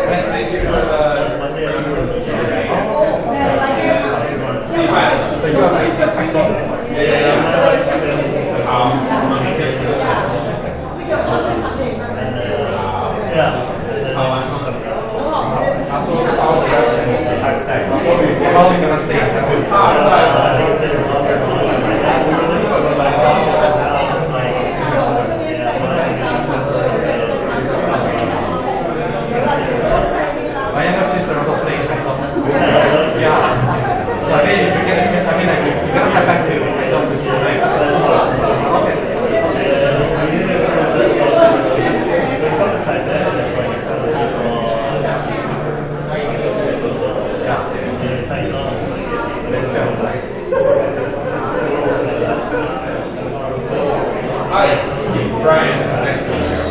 Thank you for the. So you have a title? How long gonna stay? My younger sister also staying in Texas. Yeah. So I think you get a chance. I mean, like, you're gonna have back to Texas, right? Okay. Hi, Brian. Nice to meet you.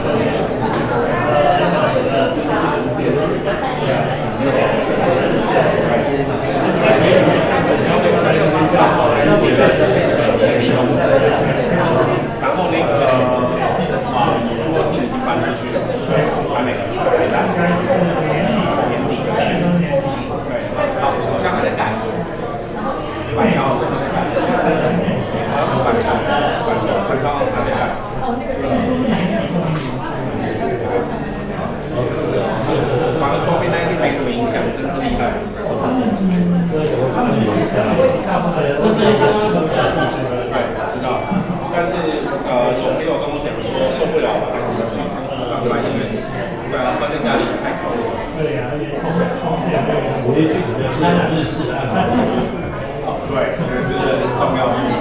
Thank you. 反而 COVID-19 没什么影响，真是厉害。对，知道。但是有朋友跟我讲说受不了了，还是想去公司上班，因为关在家里太高了。对呀，而且我觉得最主要是日式的按摩。对，这是很重要的因素。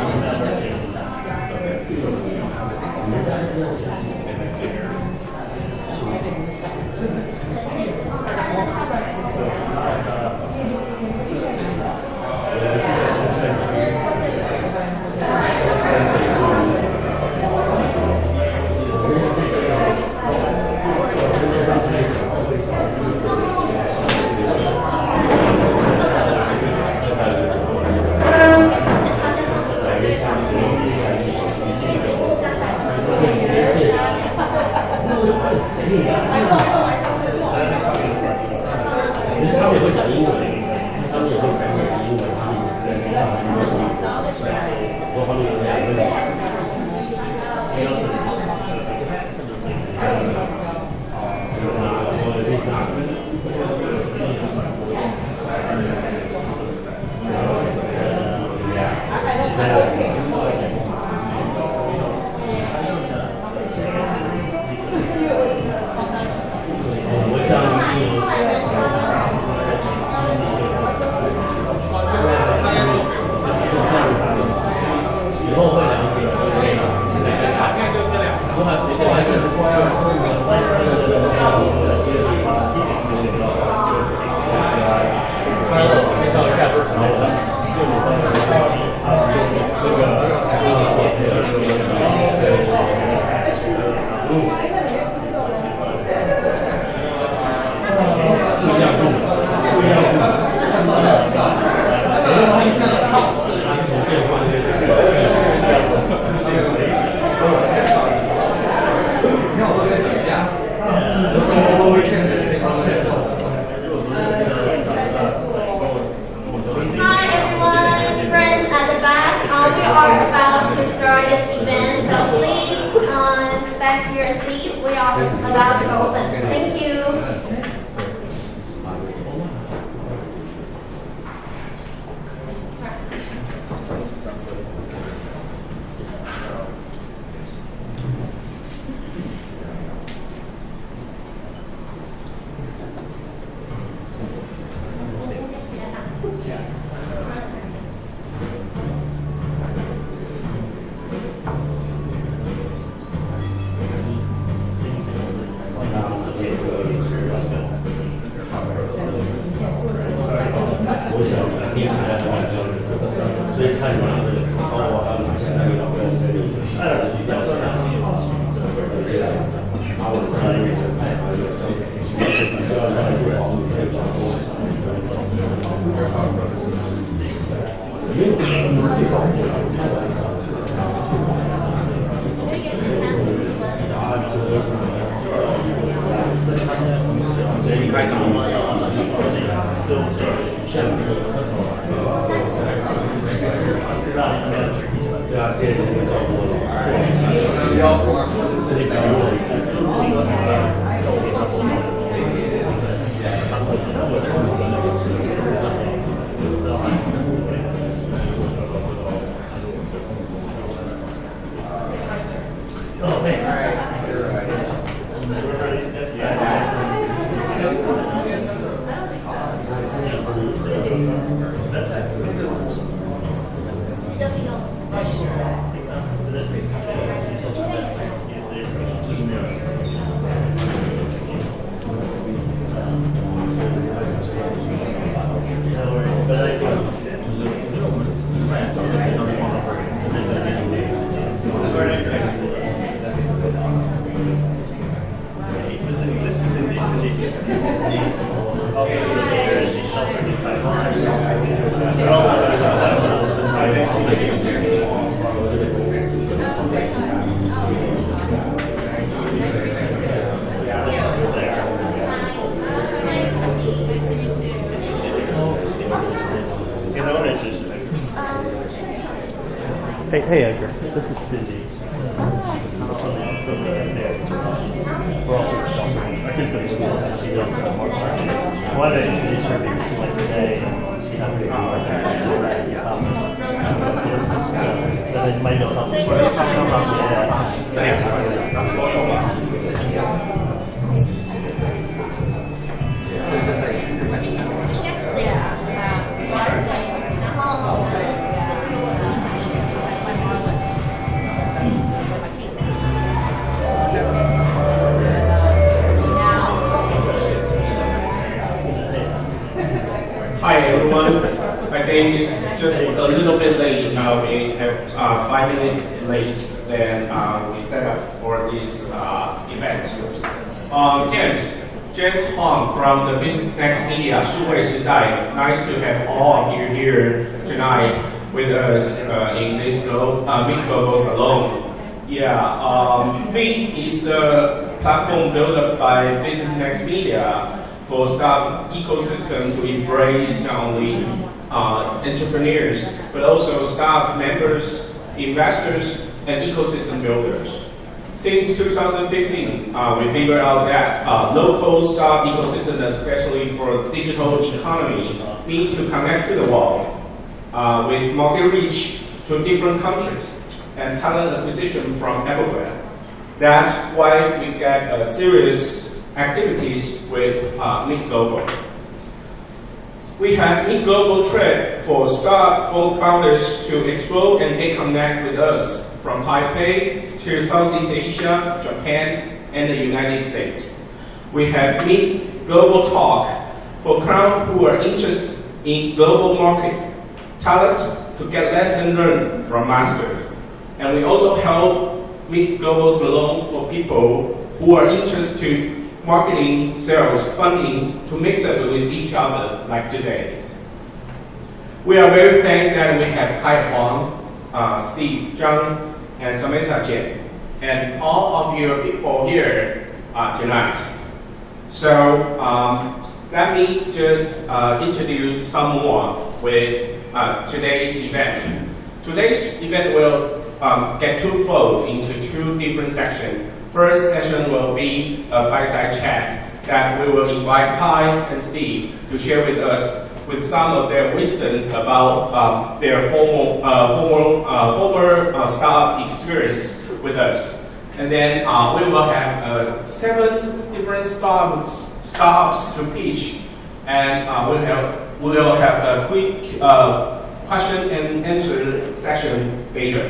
Hey Edgar, this is Cindy. 做个那个不知道是小什么，而且本身我是一个什么 One of the initial things was today, you have to do so then you might know how to sort of Hi everyone. I think it's just a little bit late. We have 5 minutes late than we set up for this event. James Hong from the Business Next Media 数位时代. Nice to have all of you here tonight with us in this Global Salon. Yeah, Meet is the platform built up by Business Next Media for startup ecosystem to embrace not only entrepreneurs, but also startup members, investors, and ecosystem builders. Since 2015, we figured out that local startup ecosystem, especially for digital economy, need to connect to the world with market reach to different countries and talent acquisition from everywhere. That's why we get a serious activities with Meet Global. We have Meet Global trip for founders to explore and get connect with us from Taipei to Southeast Asia, Japan, and the United States. We have Meet Global Talk for crowd who are interested in global market talent to get lesson learned from master. And we also help Meet Global Salon for people who are interested to marketing, sales, funding to mix up with each other like today. We are very thankful that we have Kai Huang, Steve, Zhang, and Samantha Jian, and all of your people here tonight. So let me just introduce some more with today's event. Today's event will get twofold into 2 different sections. First session will be a fireside chat that we will invite Kai and Steve to share with us with some of their wisdom about their former startup experience with us. And then we will have 7 different startups to pitch, and we will have a quick question and answer session later.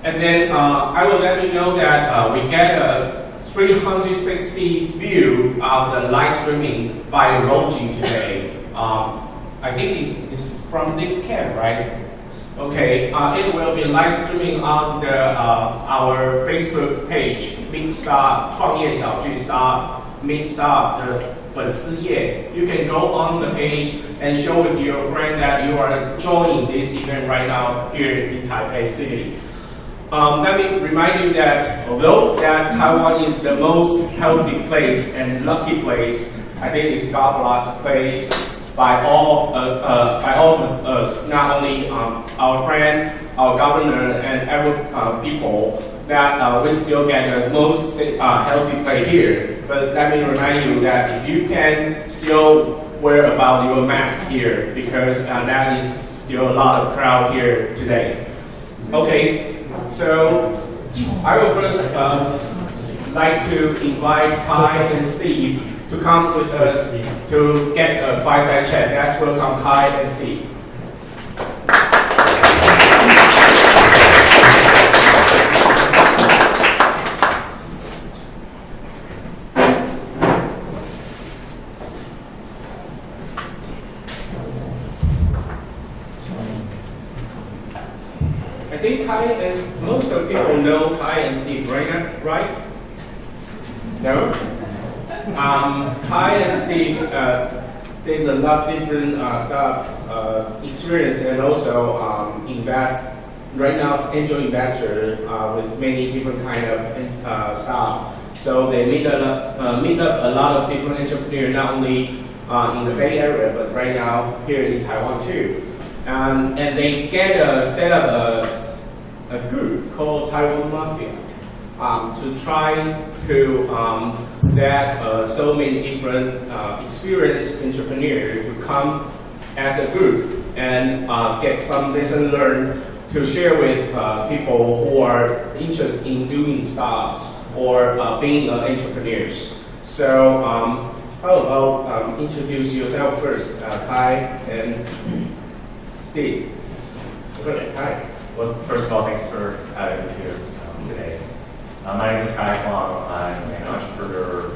And then I will let you know that we get a 360 view of the live streaming by Roji today. I think it's from this camp, right? Okay, it will be live streaming on our Facebook page, Meet Start 创业小聚 Start Meet Start 的粉丝页. You can go on the page and show with your friend that you are joining this event right now here in Taipei City. Let me remind you that although that Taiwan is the most healthy place and lucky place, I think it's God blessed place by all of us, not only our friend, our governor, and every people, that we still get the most healthy place here. But let me remind you that if you can still wear about your mask here, because that is still a lot of crowd here today. Okay. So I will first like to invite Kai and Steve to come with us to get a fireside chat. Let's welcome Kai and Steve. I think Kai, as most of people know Kai and Steve, right? No? Kai and Steve did a lot of different startup experience, and also invest right now angel investor with many different kind of stuff. So they meet up a lot of different entrepreneurs, not only in the Bay Area, but right now here in Taiwan too. And they set up a group called Taiwan Mafia. to try to that so many different experienced entrepreneurs to come as a group and get some lesson learned to share with people who are interested in doing startups or being entrepreneurs. So how about introduce yourself first, Kai and Steve. Okay, hi. Well, first of all, thanks for having me here today. My name is Kai Huang. I'm an entrepreneur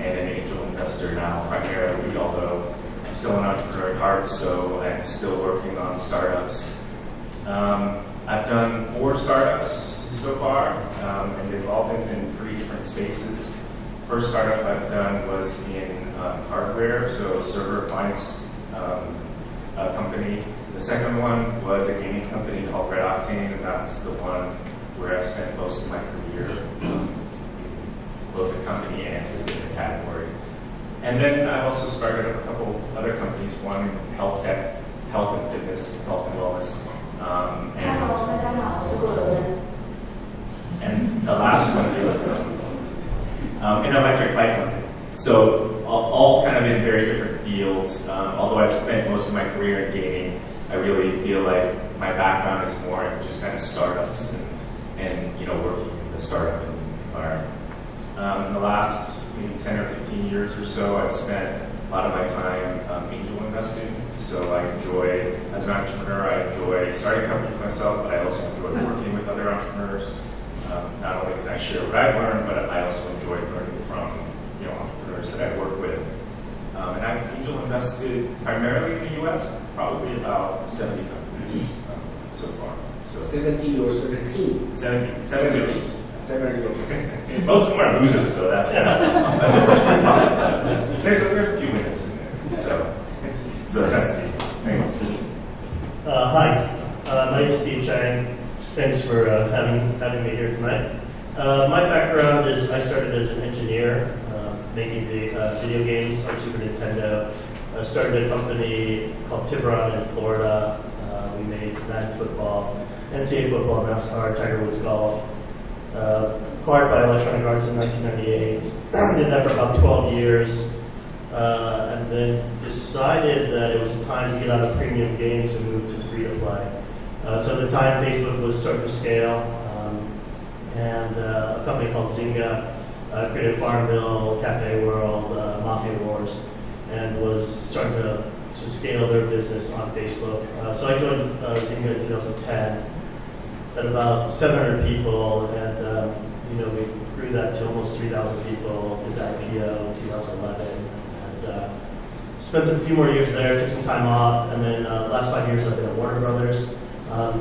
and an angel investor now, primarily, although I'm still an entrepreneur at heart, so I'm still working on startups. I've done 4 startups so far, and they've all been in pretty different spaces. First startup I've done was in hardware, so server appliance company. The second one was a gaming company called Red Octane, and that's the one where I've spent most of my career in both the company and within the category. And then I've also started up a couple other companies, one in health tech, health and fitness, health and wellness. And the last one is an electric bike company. So all kind of in very different fields. Although I've spent most of my career in gaming, I really feel like my background is more in just kind of startups and working in the startup environment. In the last maybe 10 or 15 years or so, I've spent a lot of my time angel investing. So I enjoy, as an entrepreneur, I enjoy starting companies myself, but I also enjoy working with other entrepreneurs. Not only can I share what I've learned, but I also enjoy learning from entrepreneurs that I work with. And I've angel invested primarily in the U.S., probably about 70 companies so far. So 70 or 17? 70. 70. Most of them are losers, though. That's kind of there's a few winners in there. So that's me. Thanks. Hi, my name is Steve Chang. Thanks for having me here tonight. My background is I started as an engineer, making video games on Super Nintendo. I started a company called Tiburon in Florida. We made Madden football, NCAA football, NASCAR, Tiger Woods golf. Acquired by Electronic Arts in 1998. Did that for about 12 years. And then decided that it was time to get out of premium games and move to free-to-play. So at the time, Facebook was starting to scale, and a company called Zynga created Farmville, Cafe World, Mafia Wars, and was starting to scale their business on Facebook. So I joined Zynga in 2010 at about 700 people, and we grew that to almost 3,000 people, did the IPO in 2011, and spent a few more years there, took some time off, and then the last 5 years I've been at Warner Brothers.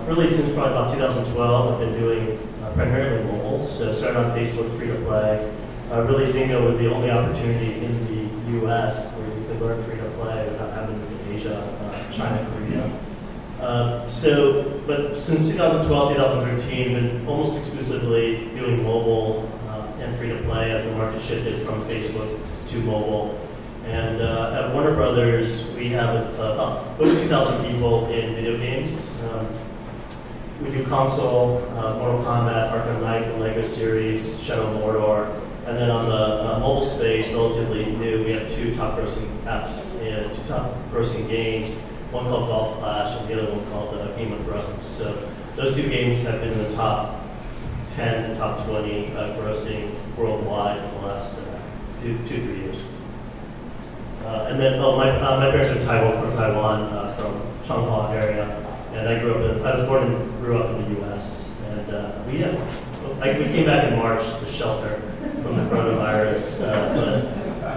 Really since probably about 2012, I've been doing primarily mobile, so started on Facebook, free to play. Really Zynga was the only opportunity in the US where you could learn free to play without having to move to Asia, China, Korea. But since 2012, 2013, been almost exclusively doing mobile and free to play as the market shifted from Facebook to mobile. And at Warner Brothers, we have over 2,000 people in video games. We do console, Mortal Kombat, Arkham Knight, the LEGO series, Shadow of Mordor. And then on the mobile space, relatively new, we have 2 top-grossing apps and 2 top-grossing games. One called Golf Clash and the other one called Game of Thrones. So those 2 games have been in the top 10 and top 20 grossing worldwide for the last 2-3 years. And then, my parents are from Taiwan, from Changhua area, and I was born and grew up in the U.S. And we came back in March to shelter from the coronavirus, but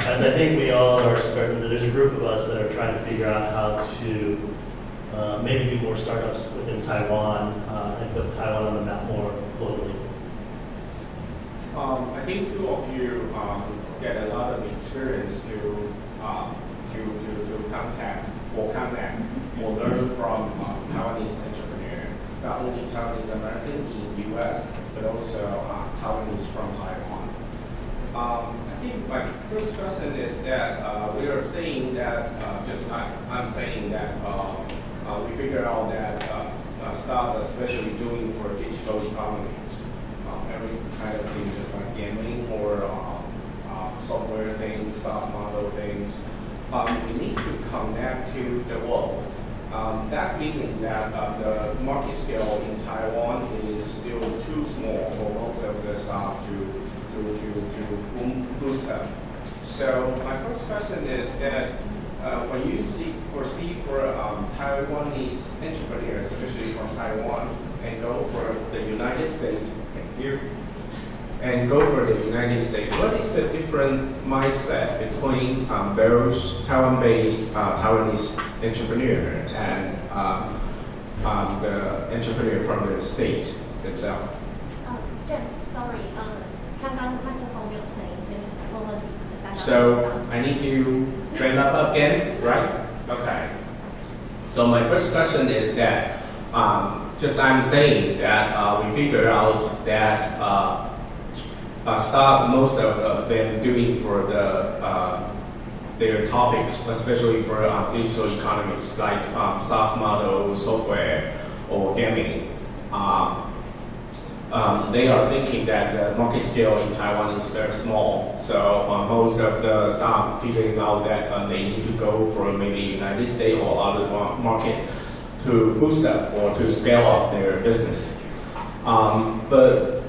as I think we all are there's a group of us that are trying to figure out how to maybe do more startups within Taiwan and put Taiwan on the map more globally. I think 2 of you get a lot of experience to contact or learn from Taiwanese entrepreneurs, not only Taiwanese American in the U.S., but also Taiwanese from Taiwan. I think my first question is that we are saying that, I'm saying that we figure out that startups, especially doing for digital economies, every kind of thing, just like gambling or software things, SaaS model things. We need to connect to the world. That meaning that the market scale in Taiwan is still too small for most of the staff to boost up. So my first question is that when you foresee for Taiwanese entrepreneurs, especially from Taiwan, and go for the United States, thank you, and go for the United States, what is the different mindset between those Taiwan-based Taiwanese entrepreneur and the entrepreneur from the state themselves? James, sorry, 刚刚麦克风没有声音，所以问问题。So I need to frame up again, right? Okay. So my first question is that just I'm saying that we figure out that start most of them doing for their topics, especially for digital economies like SaaS model, software, or gaming. They are thinking that the market scale in Taiwan is very small, so most of the staff figuring out that they need to go for maybe United States or other market to boost up or to scale up their business. But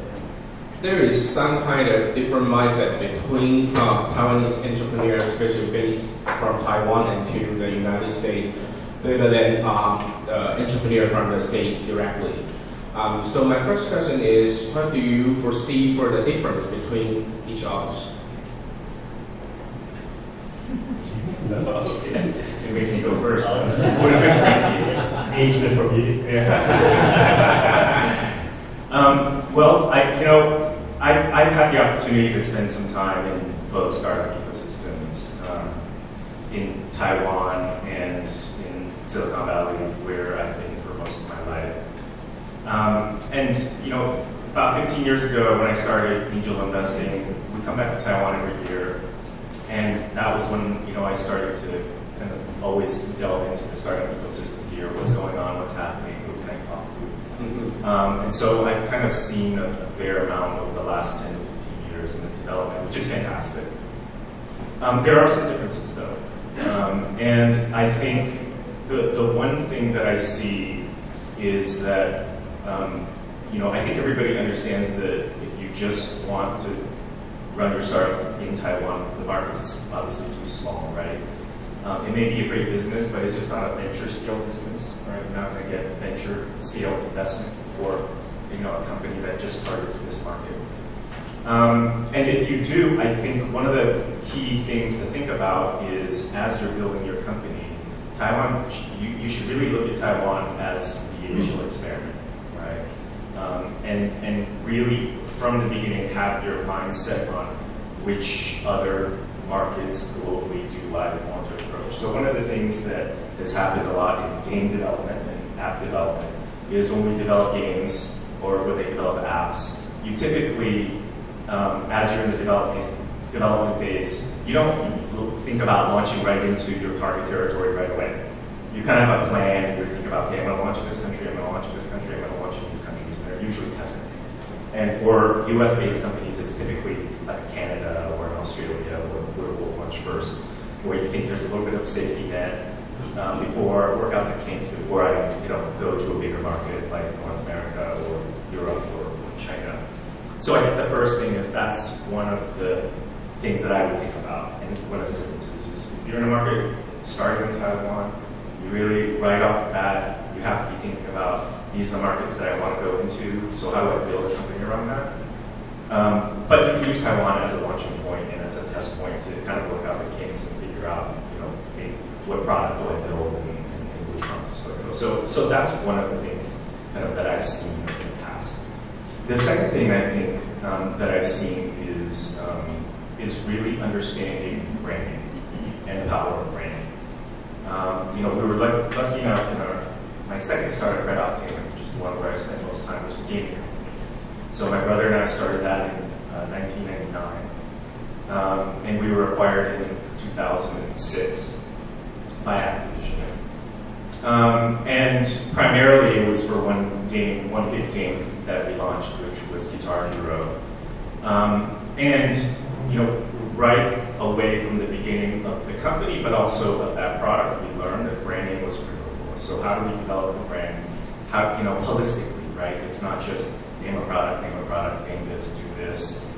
there is some kind of different mindset between Taiwanese entrepreneurs, especially based from Taiwan and to the United States, rather than the entrepreneur from the state directly. So my first question is, what do you foresee for the difference between each others? Okay. You make me go first. What a good friend he is. Engagement for beauty. Well, I've had the opportunity to spend some time in both startup ecosystems in Taiwan and in Silicon Valley, where I've been for most of my life. About 15 years ago when I started angel investing, we come back to Taiwan every year, and that was when I started to kind of always delve into the startup ecosystem here, what's going on, what's happening, who can I talk to. Mm-hmm. And so I've kind of seen a fair amount over the last 10 to 15 years in the development, which is fantastic. There are some differences though, and I think the one thing that I see is that I think everybody understands that if you just want to run your startup in Taiwan, the market is obviously too small, right? It may be a great business, but it's just not a venture scale business, right? You're not going to get venture scale investment for a company that just targets this market. And if you do, I think one of the key things to think about is as you're building your company, Taiwan, you should really look at Taiwan as the initial experiment, right? And really, from the beginning, have your mind set on which other markets globally do you want to approach. So one of the things that has happened a lot in game development and app development is when we develop games or when they develop apps, you typically, as you're in the development phase, you don't think about launching right into your target territory right away. You kind of have a plan, you're thinking about, okay, I'm going to launch in this country, I'm going to launch in this country, I'm going to launch in these countries, and they're usually testing things. And for US-based companies, it's typically like Canada or Australia where we'll launch first, where you think there's a little bit of safety net before work out the kinks before I go to a bigger market like North America or Europe or China. So I think the first thing is that's one of the things that I would think about. And one of the differences is if you're in a market starting in Taiwan, you really, right off the bat, you have to be thinking about these are the markets that I want to go into, so how do I build a company around that? But you can use Taiwan as a launching point and as a test point to kind of work out the kinks and figure out, hey, what product do I build and which markets do I go. So that's one of the things kind of that I've seen in the past. The second thing I think that I've seen is really understanding branding and the power of branding. We were lucky enough in my second startup, Red Octane, which is the one where I spent most time, which is a gaming company. So my brother and I started that in 1999. And we were acquired in 2006 by Activision. And primarily it was for one big game that we launched, which was Guitar Hero. And right away from the beginning of the company, but also of that product, we learned that branding was critical. So how do we develop the brand? How, holistically, right? It's not just name a product, name this, do this.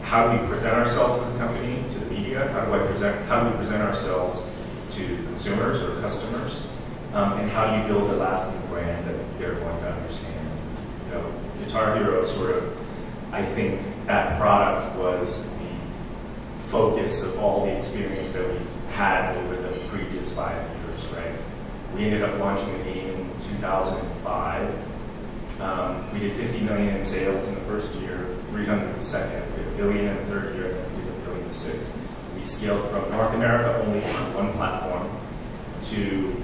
How do we present ourselves as a company to the media? How do we present ourselves to consumers or customers? And how do you build a lasting brand that they're going to understand? Guitar Hero I think that product was the focus of all the experience that we've had over the previous 5 years, right? We ended up launching the game in 2005. We did 50 million in sales in the first year, 300 the second, we did $1 billion in the third year, and then we did $1 billion in the sixth. We scaled from North America only on one platform to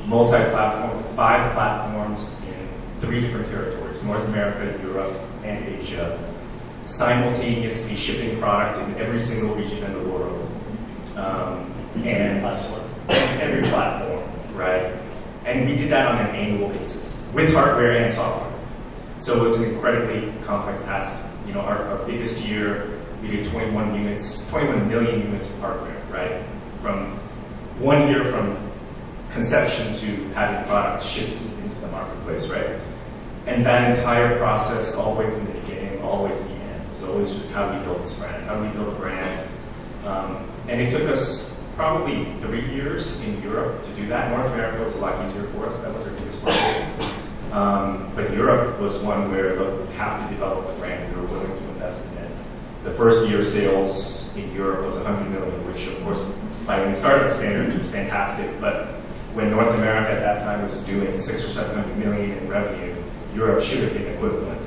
multi-platform, 5 platforms in 3 different territories, North America, Europe, and Asia, simultaneously shipping product in every single region in the world. And every platform, right? And we did that on an annual basis with hardware and software. So it was an incredibly complex task. Our biggest year, we did 21 million units of hardware, right? From 1 year from conception to having product shipped into the marketplace, right? And that entire process, all the way from the beginning, all the way to the end. So it was just how do we build this brand? How do we build a brand? And it took us probably 3 years in Europe to do that. North America was a lot easier for us. That was our biggest market. But Europe was one where, look, we have to develop a brand. We were willing to invest in it. The first year sales in Europe was 100 million, which of course, by any startup standards, was fantastic. But when North America at that time was doing 600 or 700 million in revenue, Europe should have been equivalent.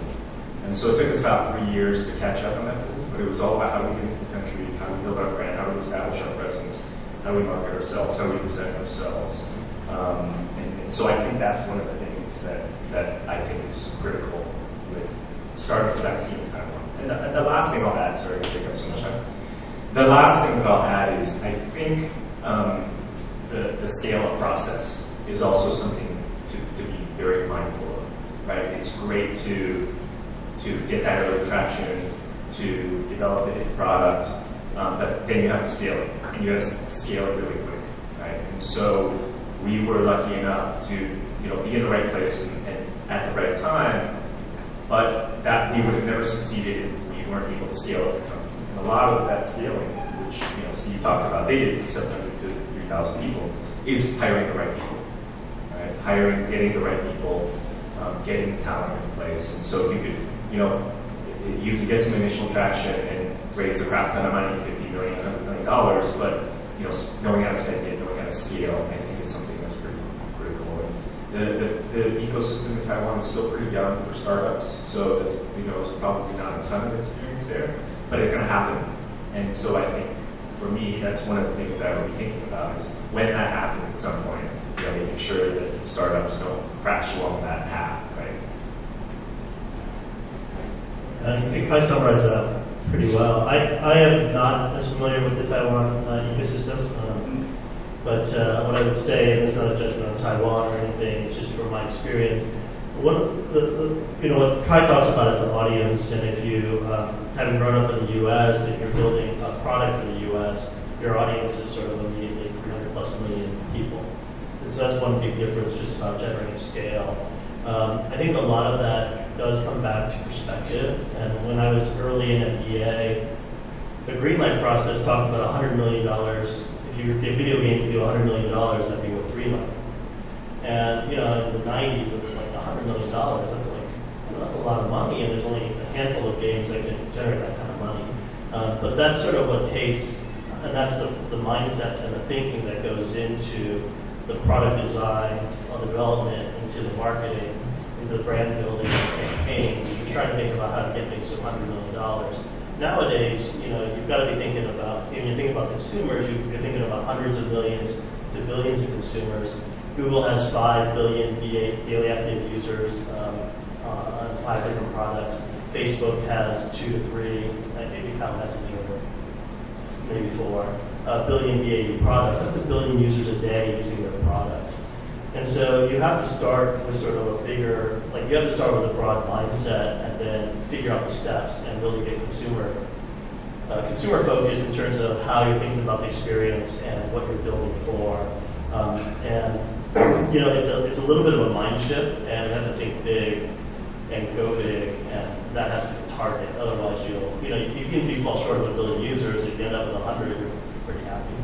And so it took us about 3 years to catch up on that business, but it was all about how do we get into the country, how do we build our brand, how do we establish our presence, how do we market ourselves, how do we present ourselves. And so I think that's one of the things that I think is critical with startups that I've seen in Taiwan. And the last thing I'll add, sorry to take up so much time. The last thing that I'll add is I think the scale-up process is also something to be very mindful of, right? It's great to get that early traction, to develop a hit product, but then you have to scale it, and you have to scale it really quick, right? And so we were lucky enough to be in the right place and at the right time, but that we would have never succeeded if we weren't able to scale it. And a lot of that scaling, which Steve talked about, they did 700 to 3,000 people, is hiring the right people, right? Getting the right people, getting the talent in place, and so you could get some initial traction and raise a crap ton of money, $50 million, $100 million, but knowing how to spend it, knowing how to scale, I think is something that's pretty critical. And the ecosystem in Taiwan is still pretty young for startups, so there's probably not a ton of experience there, but it's going to happen. And so I think for me, that's one of the things that I would be thinking about is when that happens at some point, making sure that startups don't crash along that path, right? I think I summarized that pretty well. I am not as familiar with the Taiwan ecosystem, but what I would say, and it's not a judgment on Taiwan or anything, it's just from my experience. What Kai talks about is the audience, and if you, having grown up in the U.S., if you're building a product in the U.S., your audience is sort of immediately 300 plus million people. So that's one big difference, just about generating scale. I think a lot of that does come back to perspective. And when I was early in MBA, the greenlight process talked about $100 million. If a video game can do $100 million, that'd be worth greenlight. And in the 90s, it was like $100 million. That's that's a lot of money, and there's only a handful of games that can generate that kind of money. But that's sort of what takes, and that's the mindset and the thinking that goes into the product design, on the development, into the marketing, into the brand building campaigns. You're trying to think about how to get things to $100 million. Nowadays, you've got to be thinking about, when you think about consumers, you're thinking about hundreds of millions to billions of consumers. Google has 5 billion daily active users on 5 different products. Facebook has 2 to 3, if you count Messenger, maybe 4. Billion DAU products. That's 1 billion users a day using their products. And so you have to start with sort of a bigger, like you have to start with a broad mindset and then figure out the steps and really get consumer focused in terms of how you're thinking about the experience and what you're building for. And you know, it's a little bit of a mind shift, and you have to think big and go big, and that has to be the target. Otherwise, you know, even if you fall short of a billion users, if you end up with 100, you're pretty happy.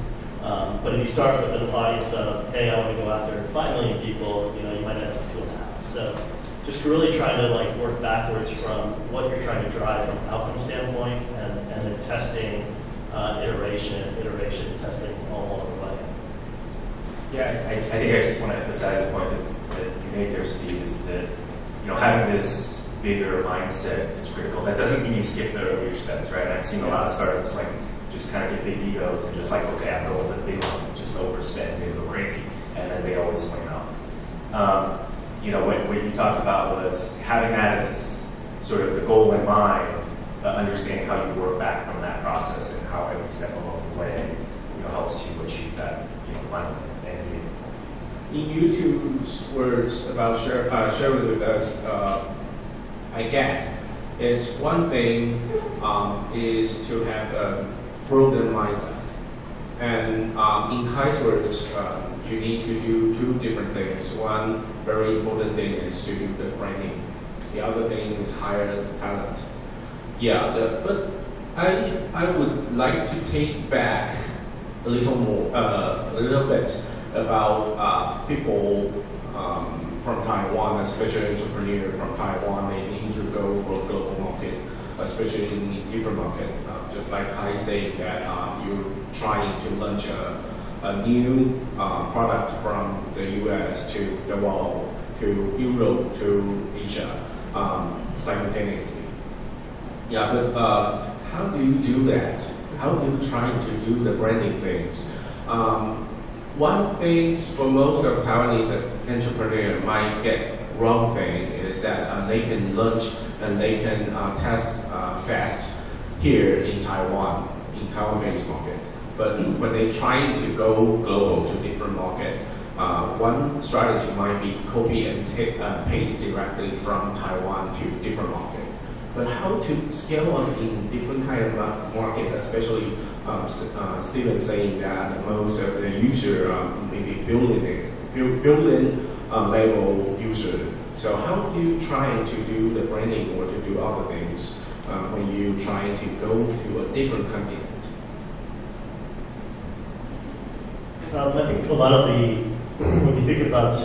But if you start with an audience of, hey, I want to go after 5 million people, you know, you might end up with 2.5. So just really trying to like work backwards from what you're trying to drive from an outcome standpoint, and then testing, iteration, testing all along the way. Yeah, I think I just want to emphasize the point that you made there, Steve, is that, you know, having this bigger mindset is critical. That doesn't mean you skip the earlier steps, right? I've seen a lot of startups like just kind of get big egos and just like, okay, I'm going with the big one, just overspend, maybe go crazy, and then they always flame out. You know, what you talked about was having that as sort of the goal in mind, understanding how you work back from that process and how every step along the way, you know, helps you achieve that, you know, final end game. In YouTube's words about sharing with us, I get is one thing is to have a broader mindset, and in Kai's words, you need to do 2 different things. One very important thing is to do the branding. The other thing is hire talent. Yeah, but I would like to take back a little bit about people from Taiwan, especially entrepreneurs from Taiwan, they need to go for a global market, especially in different market. Just like Kai saying that you're trying to launch a new product from the US to the world, to Europe, to Asia simultaneously. Yeah, but how do you do that? How do you try to do the branding things? One thing for most of Taiwanese entrepreneurs might get wrong thing is that they can launch and they can test fast here in Taiwan-based market. But when they try to go global to different market, one strategy might be copy and paste directly from Taiwan to different market. But how to scale on in different kind of market, especially Steven saying that most of the user maybe billion level user. So how do you try to do the branding or to do other things when you try to go to a different continent? I think a lot of when you think about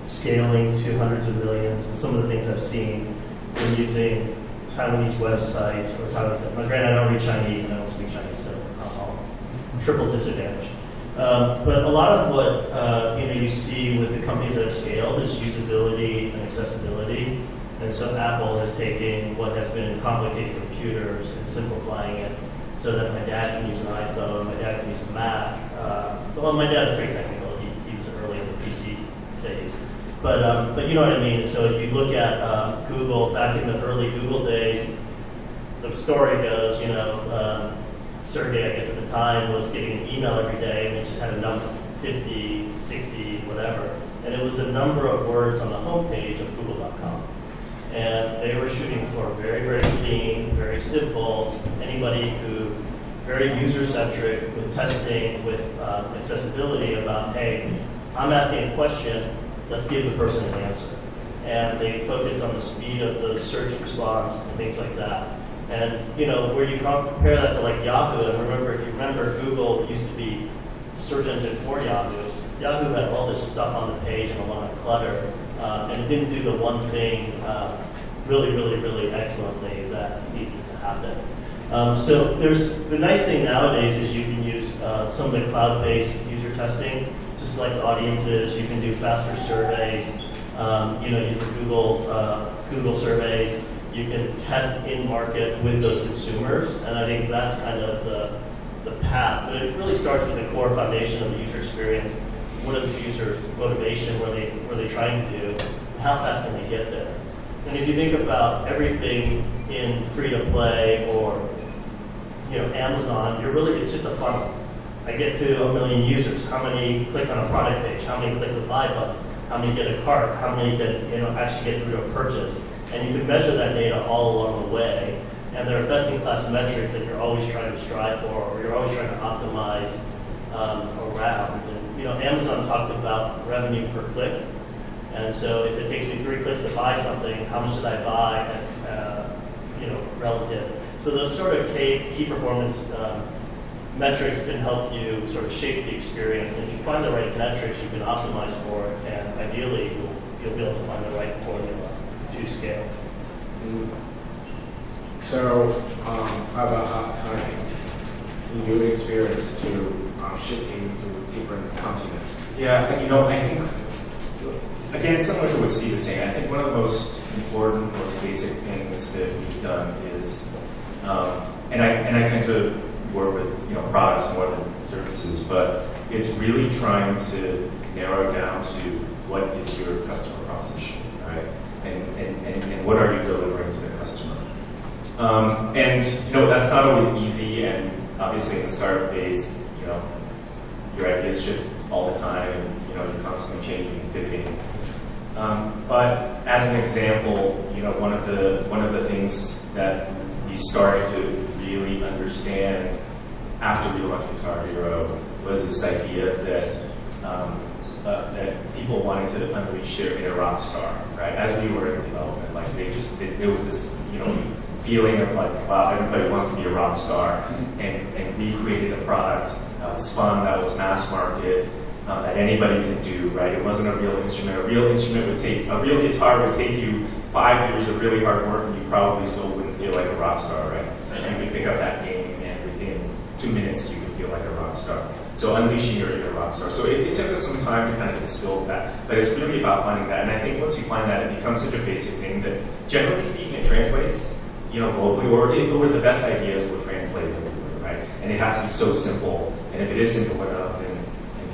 scaling to hundreds of millions, and some of the things I've seen when using Taiwanese websites or Taiwanese, granted I don't read Chinese and I don't speak Chinese, so I'm triple disadvantage. But a lot of what you see with the companies that have scaled is usability and accessibility. And so Apple has taken what has been complicated computers and simplifying it so that my dad can use an iPhone, my dad can use a Mac. Well, my dad's pretty technical. He was early in the PC phase. But you know what I mean. So you look at Google, back in the early Google days, the story goes, Sergey, I guess at the time, was getting an email every day, and it just had a number, 50, 60, whatever. And it was a number of words on the homepage of Google.com. And they were shooting for very, very clean, very simple, anybody who, very user-centric, with testing, with accessibility about, hey, I'm asking a question, let's give the person an answer. And they focused on the speed of the search response and things like that. And where you compare that to like Yahoo, and if you remember, Google used to be the search engine for Yahoo. Yahoo had all this stuff on the page and a lot of clutter, and it didn't do the one thing really, really, really excellently that needed to happen. So the nice thing nowadays is you can use some of the cloud-based user testing to select audiences. You can do faster surveys. Use the Google surveys. You can test in market with those consumers, and I think that's kind of the path. But it really starts with the core foundation of the user experience. What is the user motivation? What are they trying to do? And how fast can they get there? And if you think about everything in free to play or Amazon, it's just a funnel. I get to 1 million users. How many click on a product page? How many click the buy button? How many get a cart? How many can actually get through a purchase? And you can measure that data all along the way. And there are best-in-class metrics that you're always trying to strive for, or you're always trying to optimize around. And, Amazon talked about revenue per click. And so if it takes me 3 clicks to buy something, how much did I buy relative? So those sort of key performance metrics can help you sort of shape the experience. And if you find the right metrics, you can optimize for it, and ideally you'll be able to find the right formula to scale. So, how about in your experience to shifting to different continents? Yeah, I think, again, similar to what Steve is saying, I think one of the most important, most basic things that we've done is, and I tend to work with products more than services, but it's really trying to narrow down to what is your customer proposition, right? And what are you delivering to the customer? And that's not always easy, and obviously in the startup phase, your ideas shift all the time, and you're constantly changing and pivoting. But as an example, one of the things that we started to really understand after we launched Guitar Hero was this idea that that people wanted to unleash their inner rock star, right? As we were in development, like there was this feeling of like, wow, everybody wants to be a rock star, and we created a product that was fun, that was mass market, that anybody can do, right? It wasn't a real instrument. A real guitar would take you 5 years of really hard work, and you probably still wouldn't feel like a rock star, right? And you could pick up that game, and within 2 minutes, you could feel like a rock star. So unleashing your inner rock star. So it took us some time to kind of distill that, but it's really about finding that. And I think once you find that, it becomes such a basic thing that, generally speaking, it translates, globally, or the best ideas will translate globally, right? And it has to be so simple. And if it is simple enough, and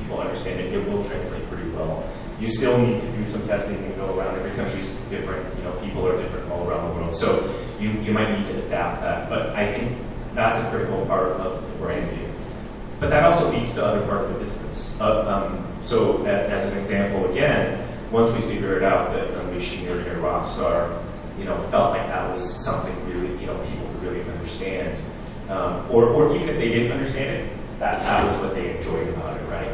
people understand it, it will translate pretty well. You still need to do some testing and go around. Every country's different. People are different all around the world. So you might need to adapt that. But I think that's a critical part of the branding. But that also leads to other part of the business. So as an example, again, once we figured out that unleashing your inner rock star, felt like that was something really, people could really understand. Or even if they didn't understand it, that was what they enjoyed about it, right?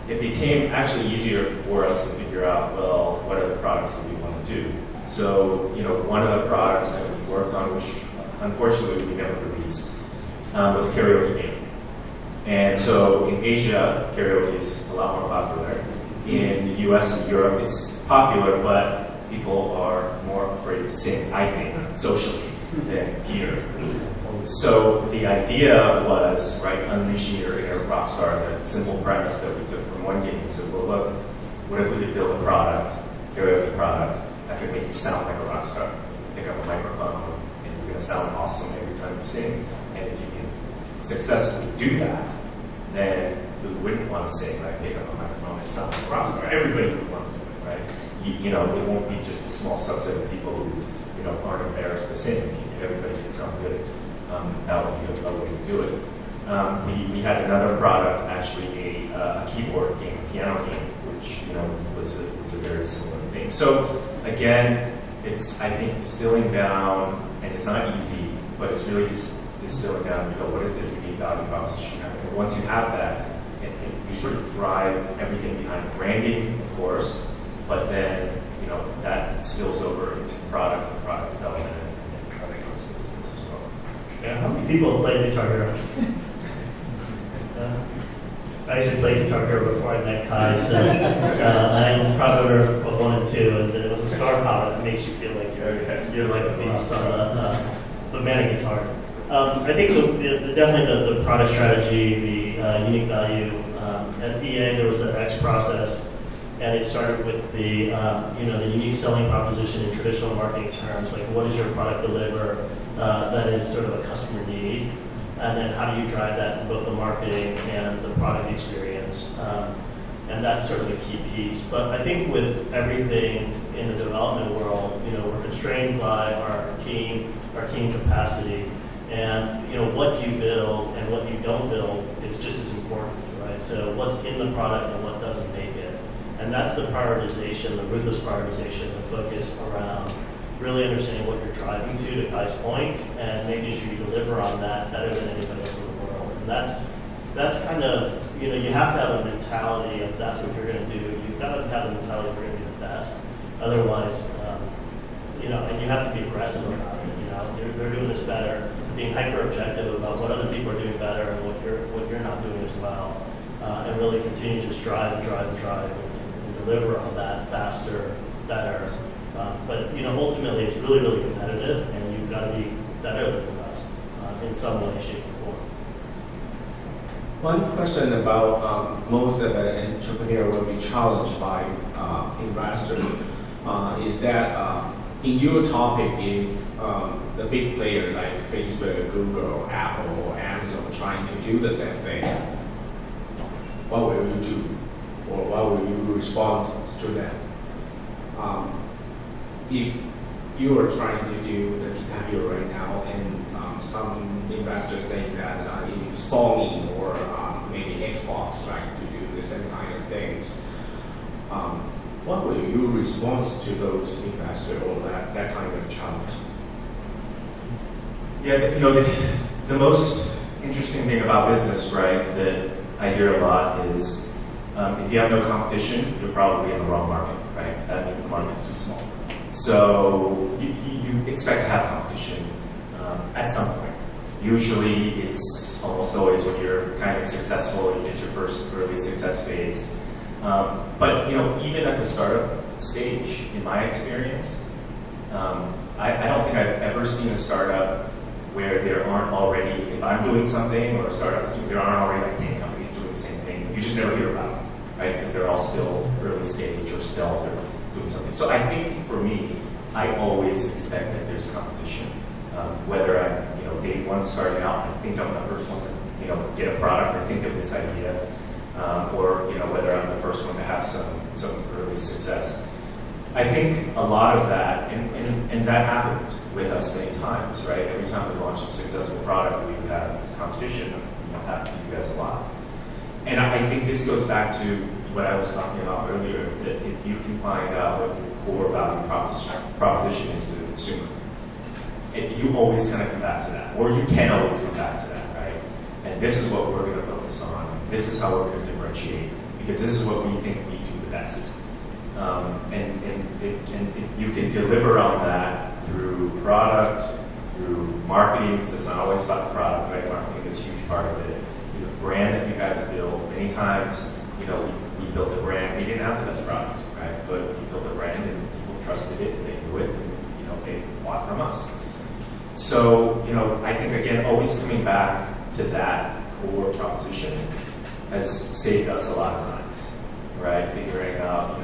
It became actually easier for us to figure out, well, what are the products that we want to do? So, one of the products that we worked on, which unfortunately we never released, was a karaoke game. And so in Asia, karaoke is a lot more popular. In the US and Europe, it's popular, but people are more afraid to sing, I think, socially than here. So the idea was, right, unleashing your inner rock star, that simple premise that we took from one game and said, well, look, what if we could build a product, karaoke product, that could make you sound like a rock star? Pick up a microphone, and you're going to sound awesome every time you sing. And if you can successfully do that, then who wouldn't want to sing, right? Pick up a microphone and sound like a rock star? Everybody would want to do it, right? It won't be just a small subset of people who, aren't embarrassed to sing. Everybody can sound good. That would be a way to do it. We had another product, actually a keyboard game, a piano game, which was a very similar thing. So again, it's, I think, distilling down, and it's not easy, but it's really just distilling down. What is the unique value proposition? And once you have that, you sort of drive everything behind branding, of course, but then that spills over into product and product development, and how that goes to business as well. Yeah, how many people play Guitar Hero? I actually played Guitar Hero before I met Kai, so I'm a proud owner of both 1 and 2, and it was a star power that makes you feel like you're like a beast on the manic guitar. I think definitely the product strategy, the unique value. At EA, there was the X process, and it started with the the unique selling proposition in traditional marketing terms, like what does your product deliver that is sort of a customer need, and then how do you drive that in both the marketing and the product experience, and that's sort of the key piece. But I think with everything in the development world, we're constrained by our team capacity, And what you build and what you don't build is just as important, right? So what's in the product and what doesn't make it. And that's the prioritization, the ruthless prioritization, the focus around really understanding what you're driving to Kai's point, and making sure you deliver on that better than anybody else in the world. And that's kind of, you have to have a mentality of that's what you're going to do. You've got to have a mentality you're going to be the best. Otherwise, and you have to be aggressive about it. They're doing this better, being hyper objective about what other people are doing better and what you're not doing as well, and really continue to strive and deliver on that faster, better. But ultimately, it's really, really competitive, and you've got to be better than the rest in some way, shape, or form. One question about most of the entrepreneur will be challenged by investor is that in your topic, if the big player like Facebook, Google, Apple, Amazon trying to do the same thing, what will you do? Or what will you respond to them? If you are trying to do the DiCaprio right now, and some investors say that if Sony or maybe Xbox trying to do the same kind of things, what will your response to those investors or that kind of challenge? Yeah, the most interesting thing about business, right, that I hear a lot is if you have no competition, you're probably in the wrong market, right? That means the market's too small. So you expect to have competition at some point. Usually it's almost always when you're kind of successful, you get your first early success phase. But even at the startup stage, in my experience, I don't think I've ever seen a startup where there aren't already, if I'm doing something or a startup, there aren't already like 10 companies doing the same thing. You just never hear about them, right? Because they're all still early stage or stealth or doing something. So I think for me, I always expect that there's competition. Whether I'm, day one starting out, I think I'm the first one to, get a product or think of this idea, or whether I'm the first one to have some early success. I think a lot of that, and that happened with us many times, right? Every time we launched a successful product, we would have competition. Happened to you guys a lot. And I think this goes back to what I was talking about earlier, that if you can find out what your core value proposition is to the consumer, you always kind of come back to that, or you can always come back to that, right? And this is what we're going to focus on. This is how we're going to differentiate, because this is what we think we do the best. And if you can deliver on that through product, through marketing, because it's not always about the product, right? Marketing is a huge part of it. The brand that you guys build, many times, we built a brand. We didn't have the best product, right? But we built a brand, and people trusted it, and they knew it, and they bought from us. So, I think again, always coming back to that core proposition has saved us a lot of times, right? Figuring out,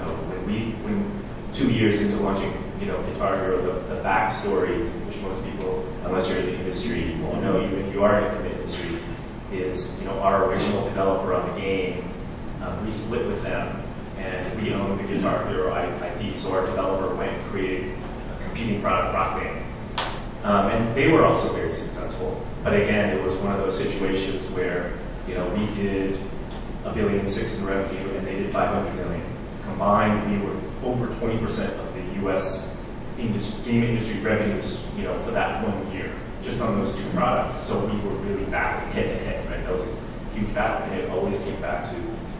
when 2 years into launching, Guitar Hero, the backstory, which most people, unless you're in the industry, won't know, even if you are in the industry, is, our original developer on the game, we split with them, and we owned the Guitar Hero IP, so our developer went and created a competing product, Rock Band. And they were also very successful. But again, it was one of those situations where, we did $1.6 billion in revenue, and they did $500 million. Combined, we were over 20% of the U.S. game industry revenues, for that 1 year, just on those two products. So we were really battling head to head, right? That was a huge battle, and it always came back to,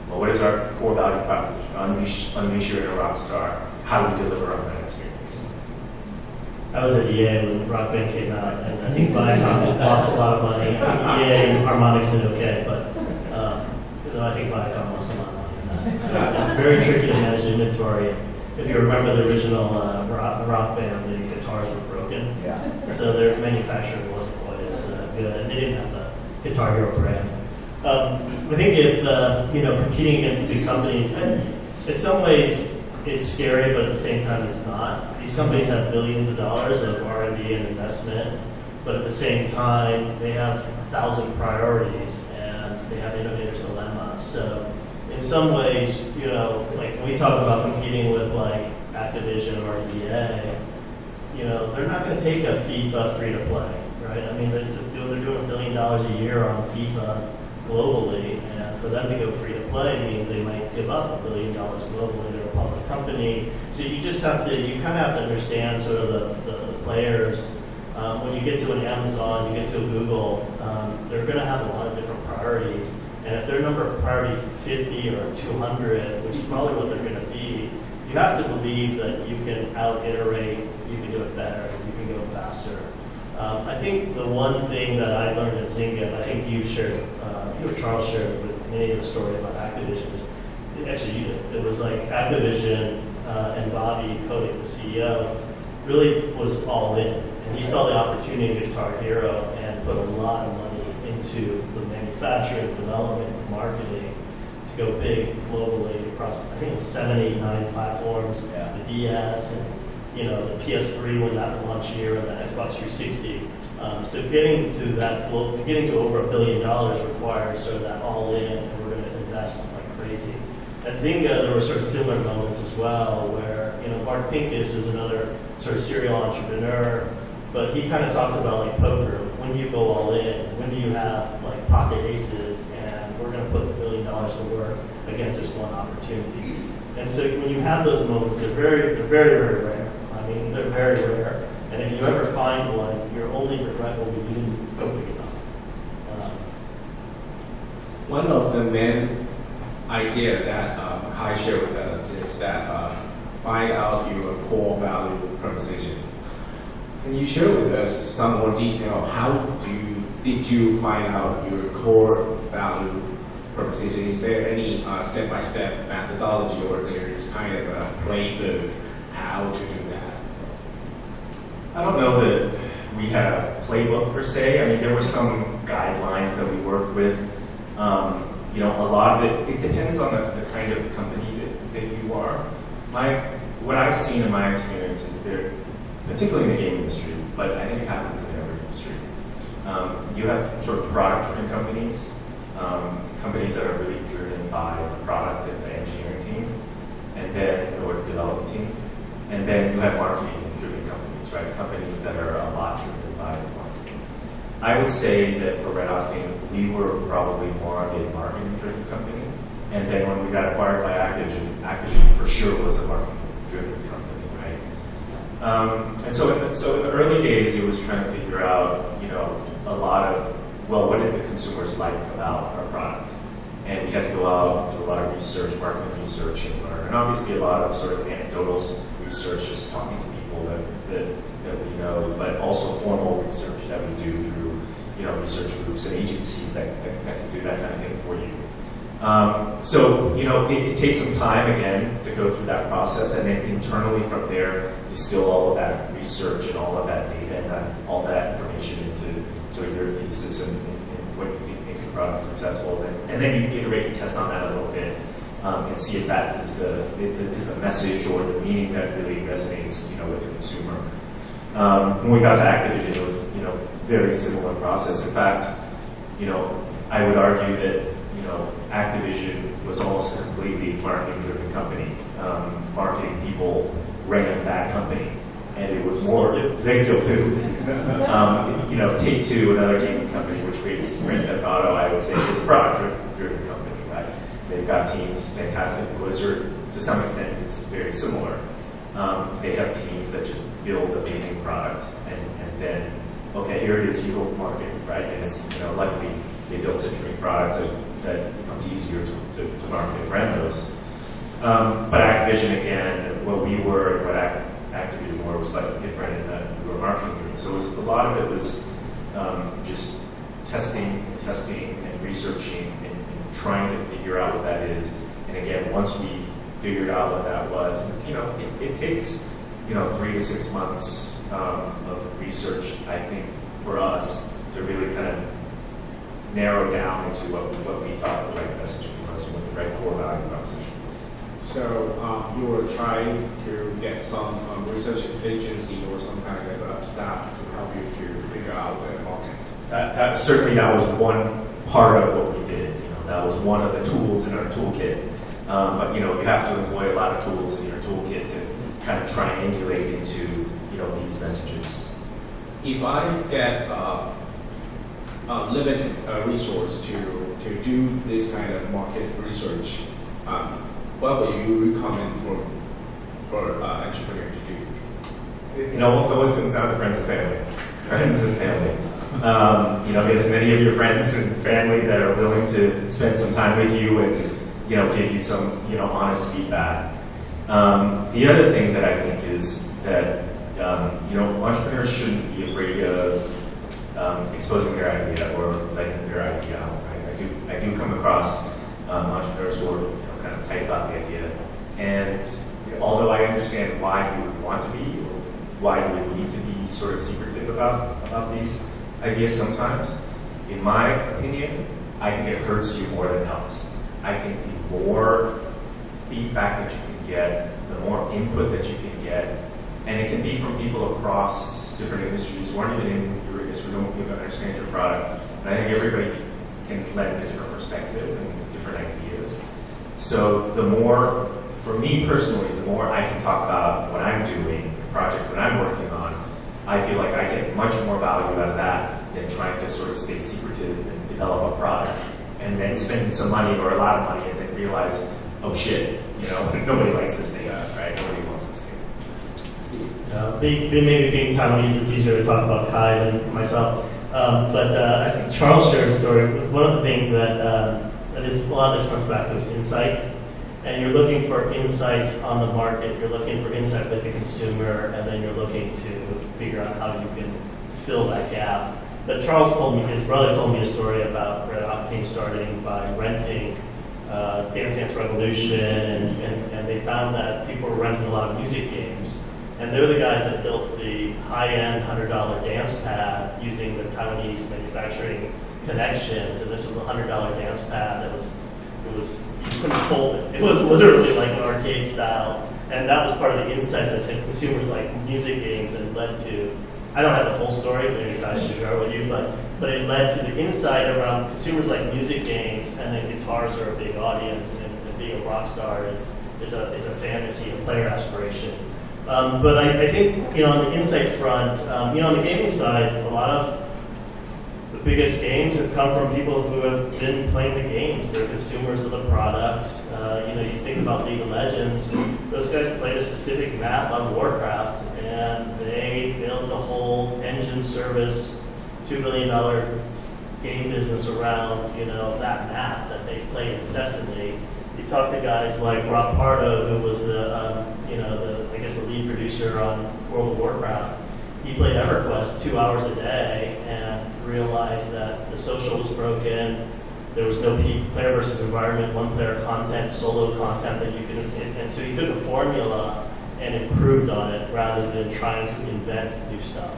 well, what is our core value proposition? Unleash your inner rock star. How do we deliver on that experience? I was at EA when Rock Band came out, and I think Viacom lost a lot of money. EA and Harmonix did okay, but I think Viacom lost a lot of money in that. It's very tricky to manage inventory. If you remember the original Rock Band, the guitars were broken, so their manufacturing wasn't quite as good, and they didn't have the Guitar Hero brand. I think if competing against the big companies, in some ways it's scary, but at the same time it's not. These companies have billions of dollars of R&D and investment, but at the same time they have 1,000 priorities and they have innovators' dilemma. So in some ways, like when we talk about competing with like Activision or EA, they're not going to take a FIFA free to play, right? I mean, they're doing $1 billion a year on FIFA globally, and for them to go free to play means they might give up $1 billion globally. They're a public company, so you just have to, you kind of have to understand sort of the players. When you get to an Amazon, you get to a Google, they're going to have a lot of different priorities, and if they're number priority 50 or 200, which is probably what they're going to be, you have to believe that you can out-iterate, you can do it better, you can go faster. I think the one thing that I learned at Zynga, and I think you shared, you or Charles shared with me the story about Activision, is actually you did. It was like Activision and Bobby Kotick, the CEO, really was all in. And he saw the opportunity in Guitar Hero and put a lot of money into the manufacturing, development, marketing to go big globally across, I think it was 7, 8, 9 platforms, the DS, and the PS3 when that launched year, and the Xbox 360. So getting to that, getting to over $1 billion requires sort of that all in, and we're going to invest like crazy. At Zynga, there were sort of similar moments as well, where Mark Pincus is another sort of serial entrepreneur, but he kind of talks about like poker. When do you go all in? When do you have like pocket aces, and we're going to put $1 billion to work against this one opportunity? And so when you have those moments, they're very, very rare. I mean, they're very rare. And if you ever find one, your only regret will be you didn't go big enough. One of the main idea that Kai shared with us is that find out your core value proposition. Can you share with us some more detail? How did you find out your core value proposition? Is there any step-by-step methodology, or there is kind of a playbook how to do that? I don't know that we had a playbook per se. I mean, there were some guidelines that we worked with. A lot of it depends on the kind of company that you are. What I've seen in my experience is there, particularly in the game industry, but I think it happens in every industry. You have sort of product-driven companies, companies that are really driven by the product and the engineering team, and then or the development team, and then you have marketing-driven companies, right? Companies that are a lot driven by the marketing. I would say that for Red Octane, we were probably more of a marketing-driven company, and then when we got acquired by Activision for sure was a marketing-driven company, right? And so in the early days, it was trying to figure out, a lot of, what did the consumers like about our product? And we had to go out and do a lot of research, marketing research, and learn. And obviously a lot of sort of anecdotal research, just talking to people that we know, but also formal research that we do through, research groups and agencies that can do that kind of thing for you. So it takes some time, again, to go through that process, and then internally from there, distill all of that research and all of that data and all that information into sort of your thesis and what you think makes the product successful. And then you iterate and test on that a little bit and see if that is the message or the meaning that really resonates, with the consumer. When we got to Activision, it was, very similar process. In fact, I would argue that, Activision was almost a completely marketing-driven company. Marketing people ran that company, and it was more. They still do. Take-Two, another gaming company, which creates Grand Theft Auto, I would say, is a product-driven company, right? They've got teams, fantastic. Blizzard, to some extent, is very similar. They have teams that just build amazing product, and then, okay, here it is, you go to market, right? And it's, luckily, they built such great products that it becomes easier to market and brand those. But Activision, again, what we were, what Activision were was slightly different in that we were marketing driven. So a lot of it was just testing and researching and trying to figure out what that is. And again, once we figured out what that was, it takes 3 to 6 months of research, I think, for us to really kind of narrow down into what we thought the right messaging was and what the right core value proposition was. So you were trying to get some research agency or some kind of staff to help you to figure out the market. That certainly that was one part of what we did. That was one of the tools in our toolkit. But you have to employ a lot of tools in your toolkit to kind of triangulate into these messages. if I get limited resource to do this kind of market research, what would you recommend for entrepreneur to do? It almost always comes down to friends and family. Friends and family. Get as many of your friends and family that are willing to spend some time with you and, give you some, honest feedback. The other thing that I think is that, entrepreneurs shouldn't be afraid of exposing their idea or letting their idea out. Right? I do come across entrepreneurs who are kind of tight about the idea. And although I understand why you would want to be, or why you would need to be sort of secretive about these ideas sometimes, in my opinion, I think it hurts you more than it helps. I think the more feedback that you can get, the more input that you can get, and it can be from people across different industries who aren't even in your industry, who don't even understand your product. And I think everybody can lend a different perspective and different ideas. So the more, for me personally, the more I can talk about what I'm doing, the projects that I'm working on, I feel like I get much more value out of that than trying to sort of stay secretive and develop a product and then spend some money or a lot of money and then realize, oh shit, nobody likes this thing, right? Nobody wants this thing. Maybe being Taiwanese, it's easier to talk about Kai than myself. But I think Charles shared a story. One of the things that a lot of this comes back to is insight. And you're looking for insight on the market. You're looking for insight with the consumer, and then you're looking to figure out how you can fill that gap. But Charles told me, his brother told me a story about Red Octane starting by renting Dance Dance Revolution, and they found that people were renting a lot of music games. And they're the guys that built the high-end $100 dance pad using the Taiwanese manufacturing connections. And this was a $100 dance pad that you couldn't fold it. It was literally like an arcade style. And that was part of the insight that said consumers like music games, and led to, I don't have the whole story, maybe I should share with you, but it led to the insight around consumers like music games, and then guitars are a big audience, and being a rock star is a fantasy, a player aspiration. But I think, on the insight front, on the gaming side, a lot of the biggest games have come from people who have been playing the games. They're consumers of the product. You think about League of Legends. Those guys played a specific map on Warcraft, and they built a whole engine service, $2 billion game business around, that map that they played incessantly. You talk to guys like Rob Pardo, who was the lead producer on World of Warcraft. He played EverQuest 2 hours a day and realized that the social was broken. There was no player versus environment, one player content, solo content that you could, and so he took a formula and improved on it rather than trying to invent new stuff.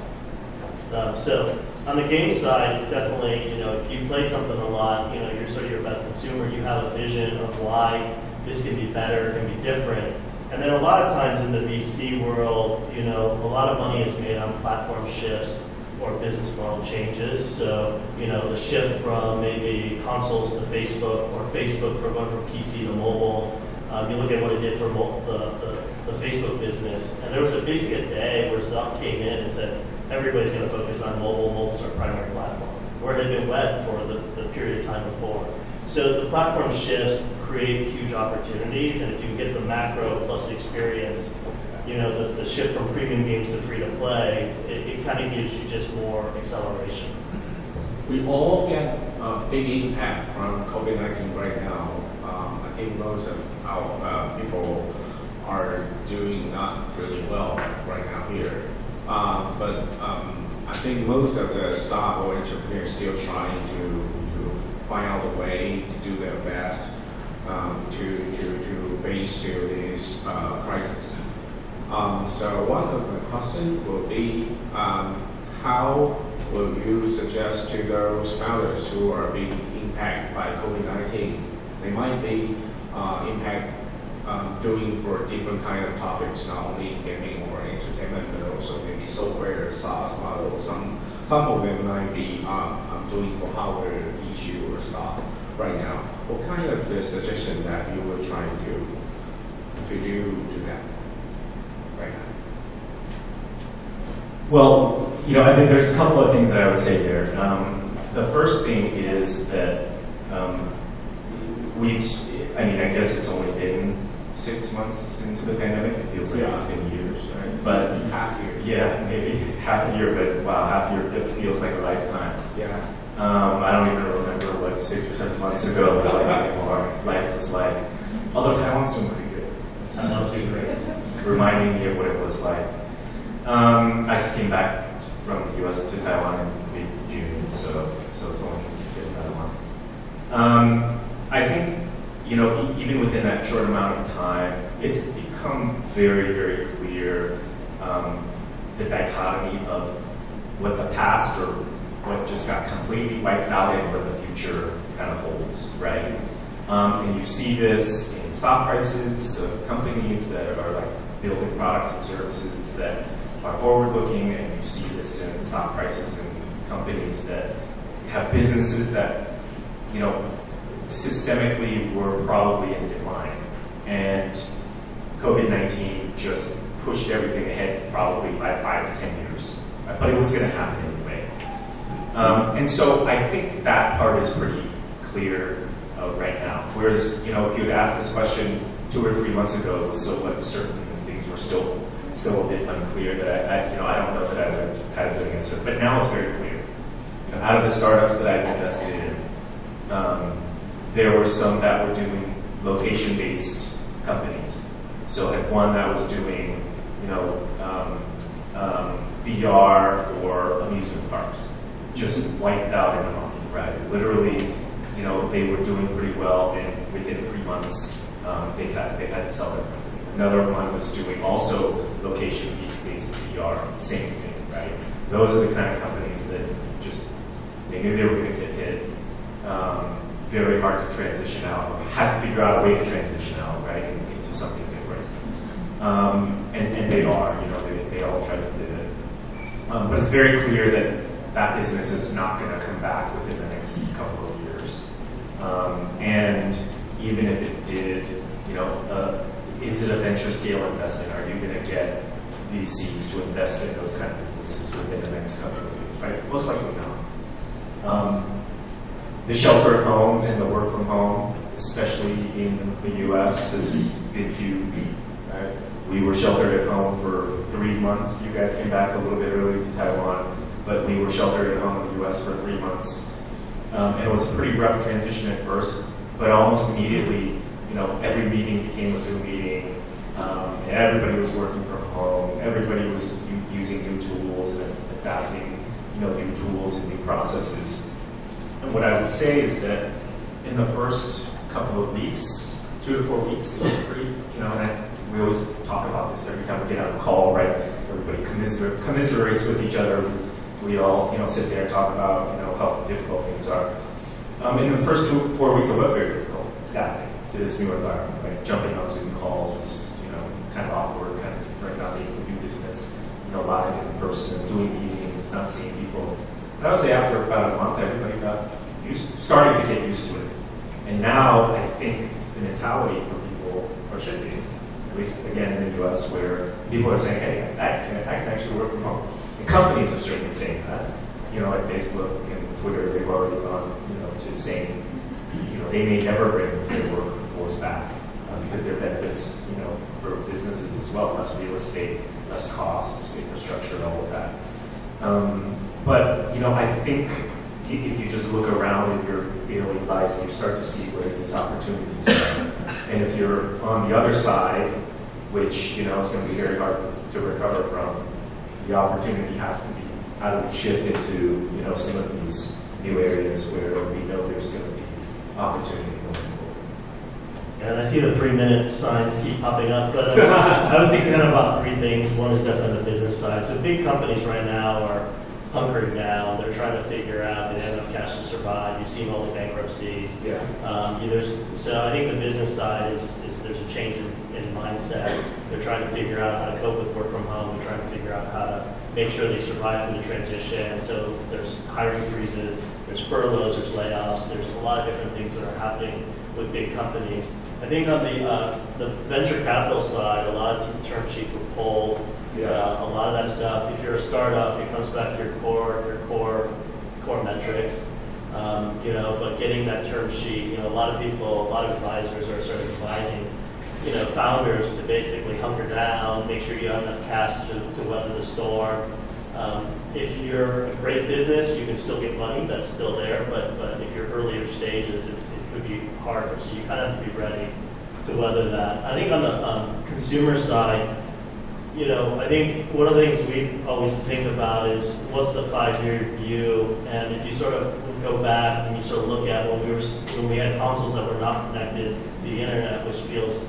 So on the game side, it's definitely, if you play something a lot, you're sort of your best consumer, you have a vision of why this can be better, can be different. And then a lot of times in the VC world, a lot of money is made on platform shifts or business model changes. So, the shift from maybe consoles to Facebook, or Facebook from going from PC to mobile. You look at what it did for the Facebook business. And there was basically a day where Zuck came in and said, everybody's going to focus on mobile. Mobile's our primary platform, where it had been web for the period of time before. So the platform shifts create huge opportunities, and if you can get the macro plus the experience, the shift from premium games to free to play, it kind of gives you just more acceleration. We all get a big impact from COVID-19 right now. I think most of our people are doing not really well right now here. But I think most of the staff or entrepreneurs still trying to find out a way to do their best to face to this crisis. So one of the questions will be, how will you suggest to those founders who are being impacted by COVID-19? They might be impacted doing for different kind of topics, not only gaming or entertainment, but also maybe software, SaaS models. Some of them might be doing for hardware issue or stuff right now. What kind of the suggestion that you were trying to do to them right now? Well, I think there's a couple of things that I would say there. The first thing is that I guess it's only been 6 months into the pandemic. It feels like it's been years, right? But half year. yeah, maybe half a year, but wow, half a year feels like a lifetime. Yeah. I don't even remember what 6 or 7 months ago was like anymore. Life was like, although Taiwan's doing pretty good. It's reminding me of what it was like. I just came back from the US to Taiwan in mid-June, so it's getting that long. I think, even within that short amount of time, it's become very, very clear the dichotomy of what the past or what just got completely wiped out and what the future kind of holds, right? And you see this in stock prices of companies that are like building products and services that are forward-looking, and you see this in stock prices in companies that have businesses that, systemically were probably in decline. And COVID-19 just pushed everything ahead probably by 5 to 10 years. Right? But it was going to happen anyway. And so I think that part is pretty clear right now. Whereas, if you had asked this question 2 or 3 months ago, so what certain things were still a bit unclear, that I don't know that I would have had a good answer. But now it's very clear. Out of the startups that I've invested in, there were some that were doing location-based companies. So I had one that was doing, VR for amusement parks, just wiped out in a month, right? Literally, they were doing pretty well, and within 3 months, they had to sell their company. Another one was doing also location-based VR, same thing, right? Those are the kind of companies that just, they knew they were going to get hit. Very hard to transition out, or had to figure out a way to transition out, right, into something different. And they are, they all try to pivot. But it's very clear that that business is not going to come back within the next couple of years. And even if it did, is it a venture scale investment? Are you going to get VCs to invest in those kind of businesses within the next couple of years, right? Most likely not. The shelter at home and the work from home, especially in the US, has been huge. Right? We were sheltered at home for 3 months. You guys came back a little bit early to Taiwan, but we were sheltered at home in the US for 3 months. And it was a pretty rough transition at first, but almost immediately, every meeting became a Zoom meeting, and everybody was working from home. Everybody was using new tools and adapting, new tools and new processes. And what I would say is that in the first couple of weeks, 2 to 4 weeks, it was pretty, and we always talk about this every time we get on a call, right? Everybody commiserates with each other. We all, sit there and talk about, how difficult things are. In the first 2 to 4 weeks, it was very difficult adapting to this new environment, like jumping on Zoom calls, kind of awkward, kind of different, not being able to do business, live in person, doing meetings, not seeing people. I would say after about a month, everybody started to get used to it. And now I think the mentality for people are shifting, at least again in the US, where people are saying, hey, I can actually work from home. And companies are certainly saying that. Like Facebook and Twitter, they've already gone, to saying, they may never bring their workforce back because there are benefits, for businesses as well, less real estate, less costs, infrastructure, all of that. But, I think if you just look around in your daily life, you start to see where these opportunities are. And if you're on the other side, which, is going to be very hard to recover from, the opportunity has to be, how do we shift into, some of these new areas where we know there's going to be opportunity going forward. And I see the 3-minute signs keep popping up, but I would think kind of about 3 things. One is definitely the business side. So big companies right now are hunkering down. They're trying to figure out, do they have enough cash to survive? You've seen all the bankruptcies. Yeah. So I think the business side is there's a change in mindset. They're trying to figure out how to cope with work from home. They're trying to figure out how to make sure they survive through the transition. So there's hiring freezes, there's furloughs, there's layoffs. There's a lot of different things that are happening with big companies. I think on the venture capital side, a lot of term sheets were pulled. A lot of that stuff, if you're a startup, it comes back to your core metrics. But getting that term sheet, a lot of advisors are sort of advising, founders to basically hunker down, make sure you have enough cash to weather the storm. If you're a great business, you can still get money, that's still there, but if you're earlier stages, it could be harder. So you kind of have to be ready to weather that. I think on the consumer side, I think one of the things we always think about is what's the 5-year view, and if you sort of go back and you sort of look at when we had consoles that were not connected to the internet, which feels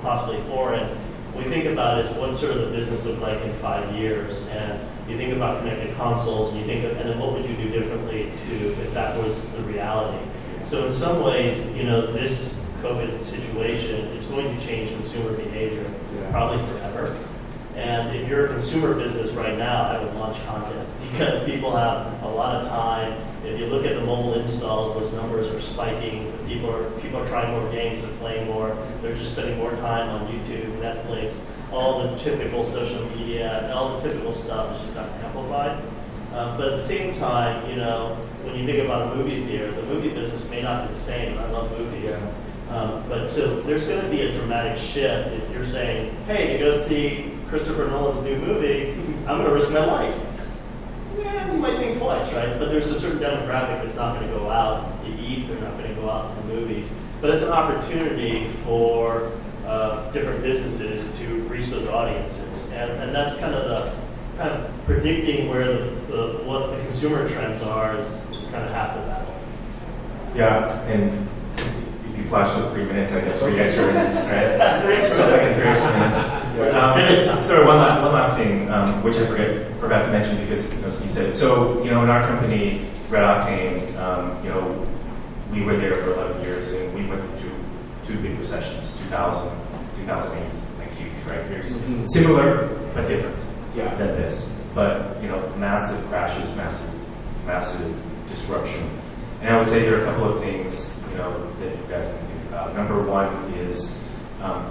possibly foreign, we think about is what sort of the business look like in 5 years, and you think about connected consoles, and you think, and then what would you do differently if that was the reality? So in some ways, this COVID situation is going to change consumer behavior probably forever. And if you're a consumer business right now, I would launch content because people have a lot of time. If you look at the mobile installs, those numbers are spiking. People are trying more games, they're playing more. They're just spending more time on YouTube, Netflix, all the typical social media, and all the typical stuff is just gotten amplified. But at the same time, when you think about a movie theater, the movie business may not be the same. I love movies. But so there's going to be a dramatic shift if you're saying, hey, to go see Christopher Nolan's new movie, I'm going to risk my life. Yeah, you might think twice, right? But there's a certain demographic that's not going to go out to eat. They're not going to go out to the movies. But it's an opportunity for different businesses to reach those audiences. And that's kind of predicting where what the consumer trends are is kind of half of that. Yeah, and if you flash the 3 minutes, I guess 3 extra minutes, right? So like 3 extra minutes. So one last thing, which I forgot to mention because Steve said it. So in our company, Red Octane, we were there for 11 years, and we went through two big recessions, 2000, 2008, like huge, right? Very similar but different than this. But massive crashes, massive disruption. And I would say there are a couple of things that you guys can think about. Number one is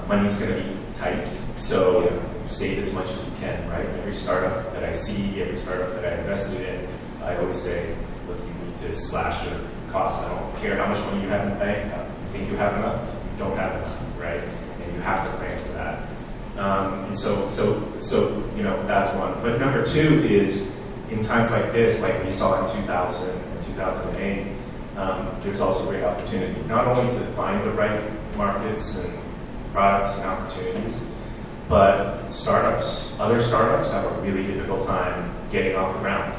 money's going to be tight, so save as much as you can, right? Every startup that I see, every startup that I invested in, I always say, look, you need to slash your costs. I don't care how much money you have in the bank. You think you have enough? You don't have enough, right? And you have to plan for that. And so that's one. But number two is in times like this, like we saw in 2000 and 2008, there's also great opportunity, not only to find the right markets and products and opportunities, but other startups have a really difficult time getting off the ground.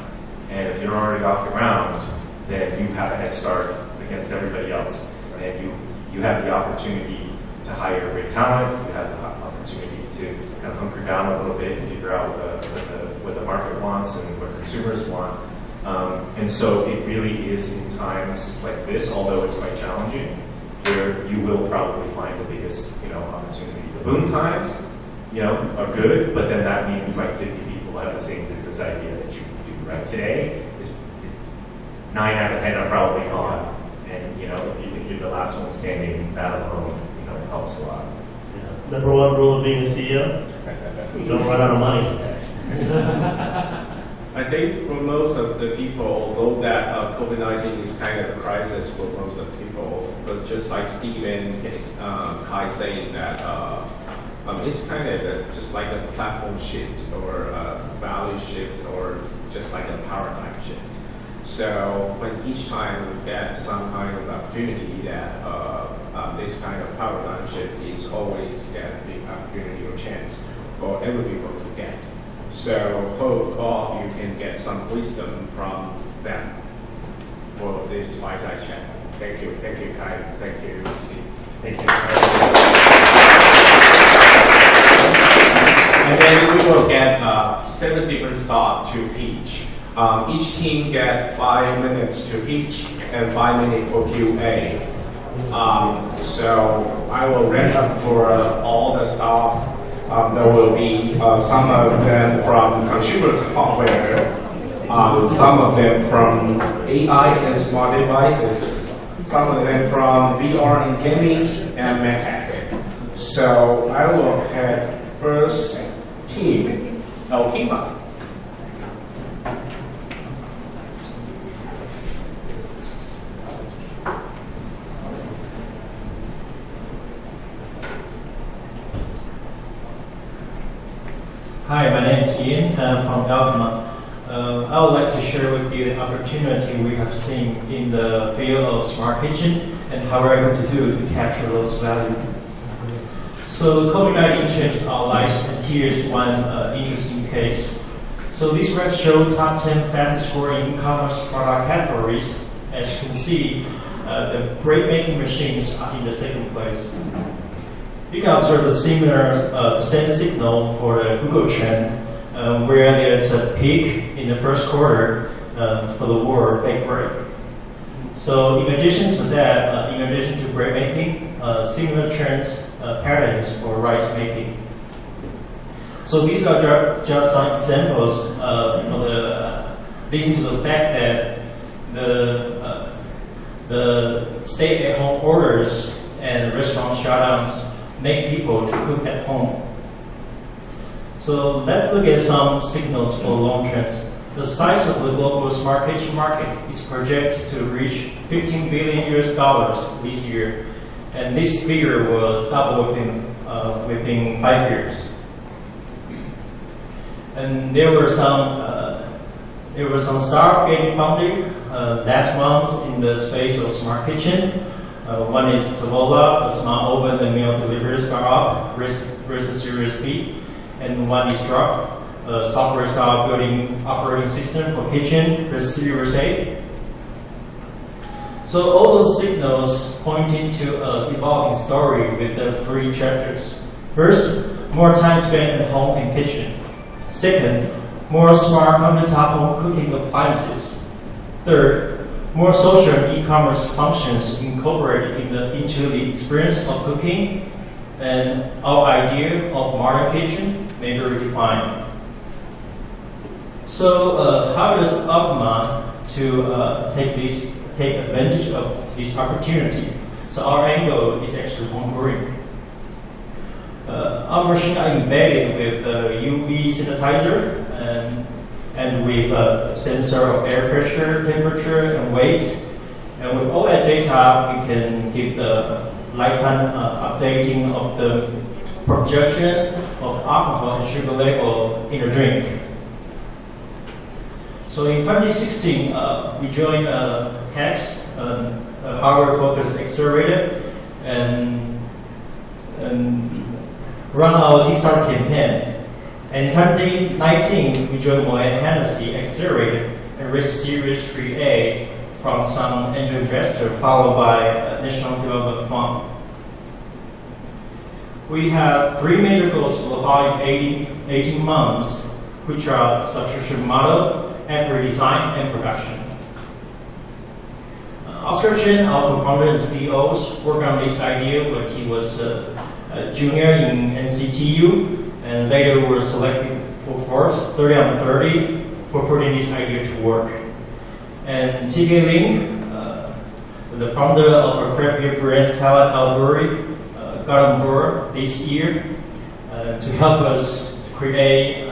And if you're already off the ground, then you have a head start against everybody else. And you have the opportunity to hire great talent, you have the opportunity to kind of hunker down a little bit and figure out what the market wants and what consumers want. And so it really is in times like this, although it's quite challenging, where you will probably find the biggest opportunity. The boom times are good, but then that means like 50 people have the same business idea that you do. Right today, 9 out of 10 are probably gone, and if you're the last one standing, that alone it helps a lot. Number one rule of being a CEO: you don't run out of money. I think for most of the people, although that COVID-19 is kind of a crisis for most of the people, but just like Steve and Kai saying that it's kind of just like a platform shift or a value shift or just like a paradigm shift. So when each time we get some kind of opportunity that this kind of paradigm shift is always a big opportunity or chance for every people to get. So hope all of you can get some wisdom from them for this fireside chat. Thank you, Kai. Thank you, Steve. Thank you. And then we will get 7 different slots to pitch. Each team get 5 minutes to pitch and 5 minutes for Q&A. So I will rank up for all the stuff. There will be some of them from consumer hardware, some of them from AI and smart devices, some of them from VR and gaming and MedTech. So I will have first team 那我听吧。Hi, my name is Ian. I'm from Alkmaar. I would like to share with you the opportunity we have seen in the field of smart kitchen and how we're going to do to capture those values. So COVID-19 changed our lives, and here's one interesting case. So this graph shows top 10 fastest growing e-commerce product categories. As you can see, the bread making machines are in the second place. You can observe a similar same signal for the Google trend, where there's a peak in the first quarter for the world baked bread. So in addition to that, in addition to bread making, similar trends, patterns for rice making. So these are just some examples leading to the fact that the stay-at-home orders and restaurant shutdowns make people to cook at home. So let's look at some signals for long trends. The size of the global smart kitchen market is projected to reach $15 billion this year, and this figure will double within 5 years. And there were some startups getting funding last month in the space of smart kitchen. One is Tavola, a smart oven and meal delivery startup, versus Series B, and one is Drop, a software-style building operating system for kitchen, versus Series A. So all those signals pointing to a evolving story with the 3 chapters. First, more time spent at home and kitchen. Second, more smart countertop home cooking appliances. Third, more social and e-commerce functions incorporated into the experience of cooking, and our idea of modern kitchen may be redefined. So, how does Alkmaar to take advantage of this opportunity? So our angle is actually home brewing. Our machines are embedded with UV sanitizer and with a sensor of air pressure, temperature, and weight. And with all that data, we can give the lifetime updating of the projection of alcohol and sugar level in a drink. So in 2016, we joined HAX, a hardware-focused accelerator, and run our Kickstarter campaign. And in 2019, we joined Moet Hennessy Accelerator and raised Series 3A from some angel investor, followed by a National Development Fund. We have 3 major goals for the following 18 months, which are subscription model, app redesign, and production. Oscar Chen, our co-founder and CEO, worked on this idea when he was a junior in NCTU, and later were selected for Forbes 30 under 30 for putting this idea to work. And TK Ling, the founder of a craft beer brand Talent Brewery, got on board this year to help us create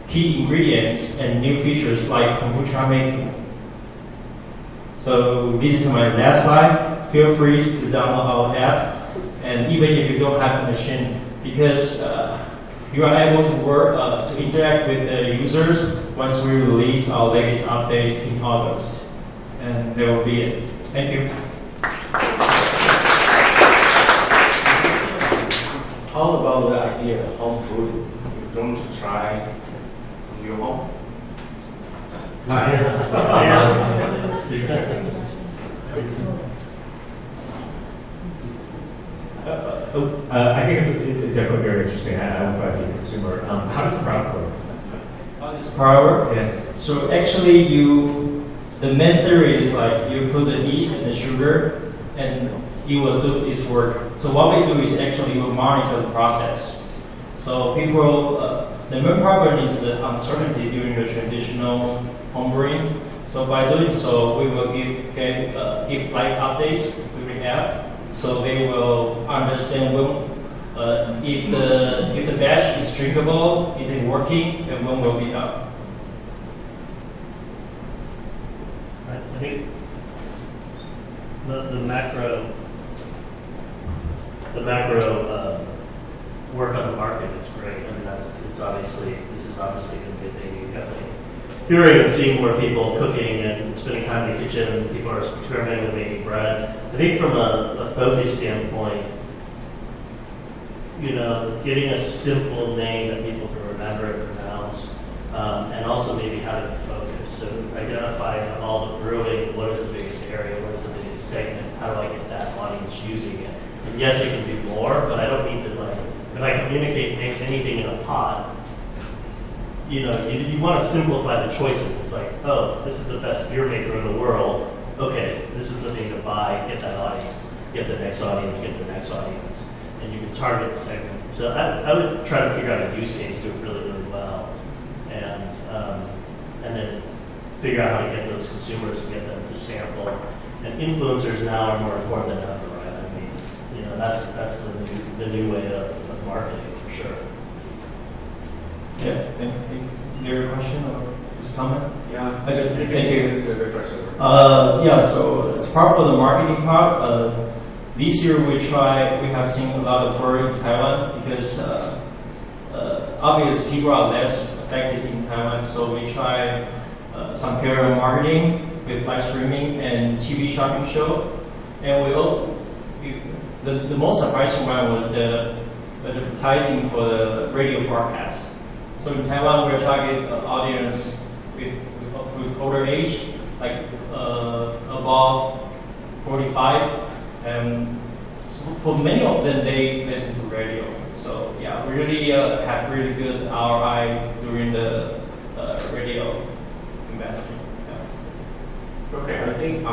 key ingredients and new features like kombucha making. So this is my last slide. Feel free to download our app, and even if you don't have a machine, because you are able to work to interact with the users once we release our latest updates in August. And that will be it. Thank you. How about the idea of home brewing? You don't try in your home? I think it's definitely very interesting. I'm glad you're a consumer. How does the product work? How does the product work? Yeah. So actually, the main theory is like you put the yeast and the sugar, and it will do its work. So what we do is actually we monitor the process. So people, the main problem is the uncertainty during the traditional home brewing. So by doing so, we will give live updates with the app, so they will understand If the batch is drinkable, is it working, then when will be done? I think the macro work on the market is great. I mean, this is obviously going to be a thing. You definitely hearing and seeing more people cooking and spending time in the kitchen, and people are experimenting with making bread. I think from a focus standpoint, getting a simple name that people can remember and pronounce, and also maybe having a focus. So identifying all the brewing, what is the biggest area, what is the biggest segment, how do I get that audience using it? And yes, it can do more, but I don't need to if I communicate anything in a pot, you want to simplify the choices. It's like, oh, this is the best beer maker in the world. Okay, this is the thing to buy, get that audience, get the next audience, get the next audience. And you can target the segment. So I would try to figure out a use case, do it really, really well. And then figure out how to get those consumers and get them to sample. And influencers now are more important than ever, right? I mean, that's the new way of marketing for sure. Yeah, is there a question or just comment? Yeah, I just thank thank you. It's a good question. Yeah, so as part of the marketing part, this year we have seen a lot of growth in Taiwan because obviously people are less affected in Taiwan, so we try some parallel marketing with live streaming and TV shopping show, and the most surprising one was the advertising for the radio broadcast. So in Taiwan, we're targeting audience with older age, like above 45, and for many of them, they listen to radio. So yeah, we really have really good ROI during the radio investing. Yeah. Okay, I think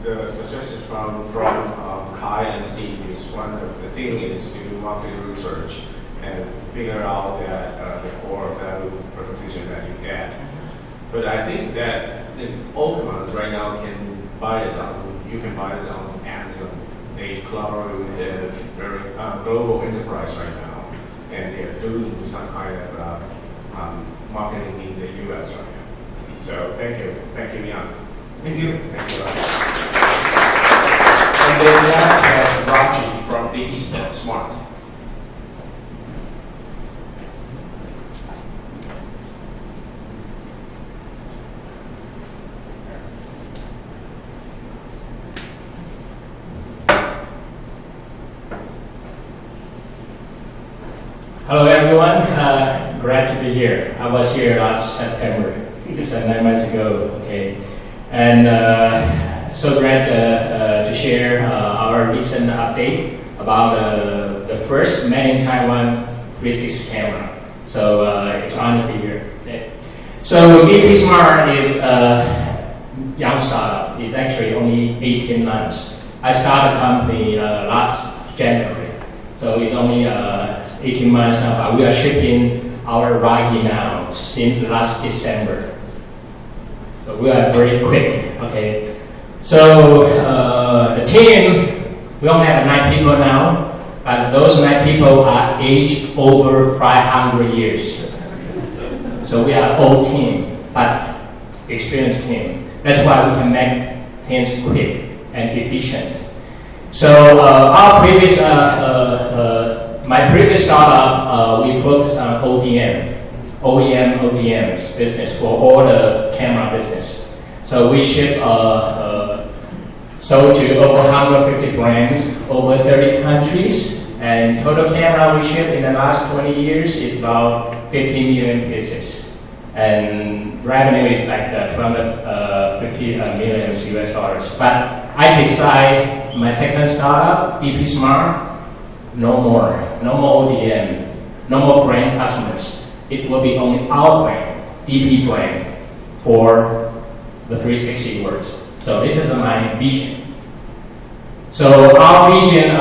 the suggestion from Kai and Steve is one of the things is to do market research and figure out that the core value proposition that you get. But I think that the Oakmont right now you can buy it on Amazon. They collaborate with a very global enterprise right now, and they're doing some kind of marketing in the US right now. So thank you, Jan. Thank you. Thank you. And then next we have Raji from the East Smart. Hello everyone, glad to be here. I was here last September, just 9 months ago, okay. And so glad to share our recent update about the first made in Taiwan 360 camera. So it's on the figure. Okay. So DP Smart is a young startup. It's actually only 18 months. I started the company last January. So it's only 18 months now, but we are shipping our Rocky now since last December. So we are very quick, okay. So the team, we only have 9 people now, but those 9 people are aged over 500 years. So we are old team, but experienced team. That's why we can make things quick and efficient. So our previous, my previous startup, we focused on OEMs business for all the camera business. So we ship, sold to over 150 brands, over 30 countries, and total camera we ship in the last 20 years is about 15 million pieces. And revenue is like 250 million US dollars. But I decide my second startup, DP Smart, no more ODM, no more brand customers. It will be only our brand, DP brand, for the 360 words. So this is my vision. So our vision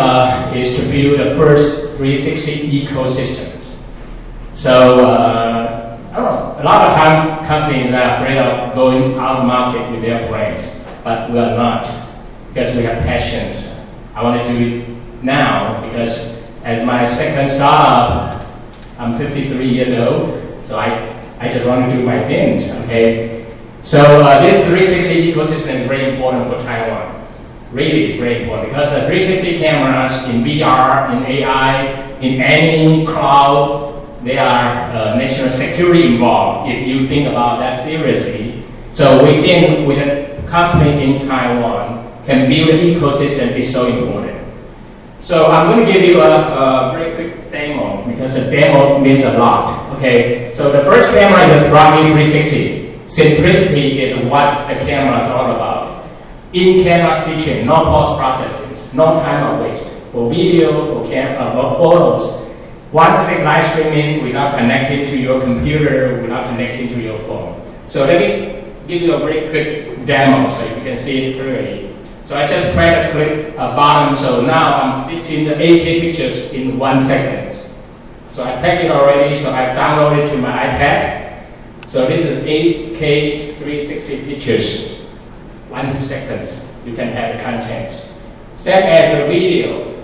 is to build the first 360 ecosystems. So I don't know, a lot of time companies are afraid of going out market with their brands, but we are not, because we have passions. I want to do it now because As my second startup, I'm 53 years old, so I just want to do my things, okay? So this 360 ecosystem is very important for Taiwan. Really, it's very important because the 360 cameras in VR, in AI, in any cloud, there are national security involved if you think about that seriously. So we think with a company in Taiwan can build an ecosystem is so important. So I'm going to give you a very quick demo because a demo means a lot. Okay, so the first camera is a Brownie 360. Simplicity is what the camera is all about. In-camera stitching, no post-processing, no time waste. For video, for photos, one-click live streaming without connecting to your computer, without connecting to your phone. So let me give you a very quick demo so you can see it clearly. So I just press a click button, so now I'm stitching the 8K pictures in 1 second. So I tagged it already, so I downloaded it to my iPad. So this is 8K 360 pictures. 1 second, you can have the contents. Same as the video,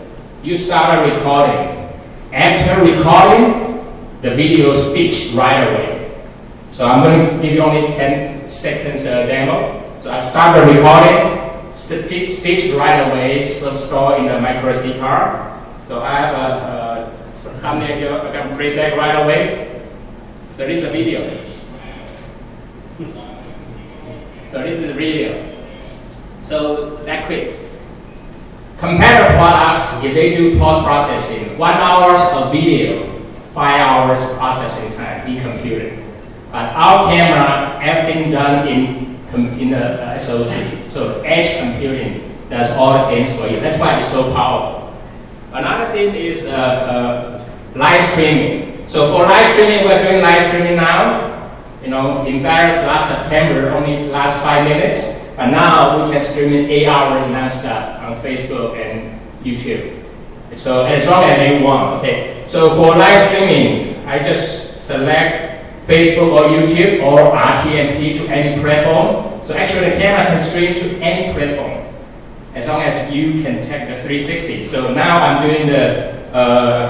you start a recording. After recording, the video stitch right away. So I'm going to give you only 10 seconds demo. So I start the recording, stitch right away, store in the micro SD card. So I have a thumbnail here, I can play back right away. So this is a video. So this is a video. So that quick. Competitor products, if they do post-processing, 1 hour of video, 5 hours processing time in computer. But our camera, everything done in the SoC. So edge computing does all the things for you. That's why it's so powerful. Another thing is live streaming. So for live streaming, we're doing live streaming now. You know, in Paris last September, only last 5 minutes. But now we can stream in 8 hours non-stop on Facebook and YouTube. So as long as you want, okay. So for live streaming, I just select Facebook or YouTube or RTMP to any platform. So actually the camera can stream to any platform as long as you can take the 360. So now I'm doing the,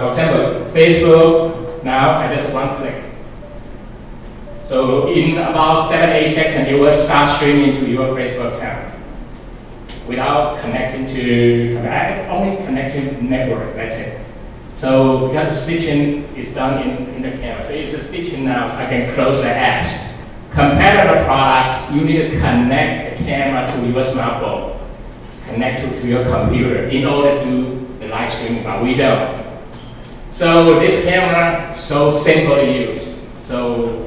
for example, Facebook. Now I just one click. So in about 7-8 seconds, you will start streaming to your Facebook account without connecting to, only connecting to network, that's it. So because the stitching is done in the camera, so it's a stitching now, I can close the apps. Competitor products, you need to connect the camera to your smartphone, connect to your computer in order to do the live streaming, but we don't. So this camera is so simple to use. So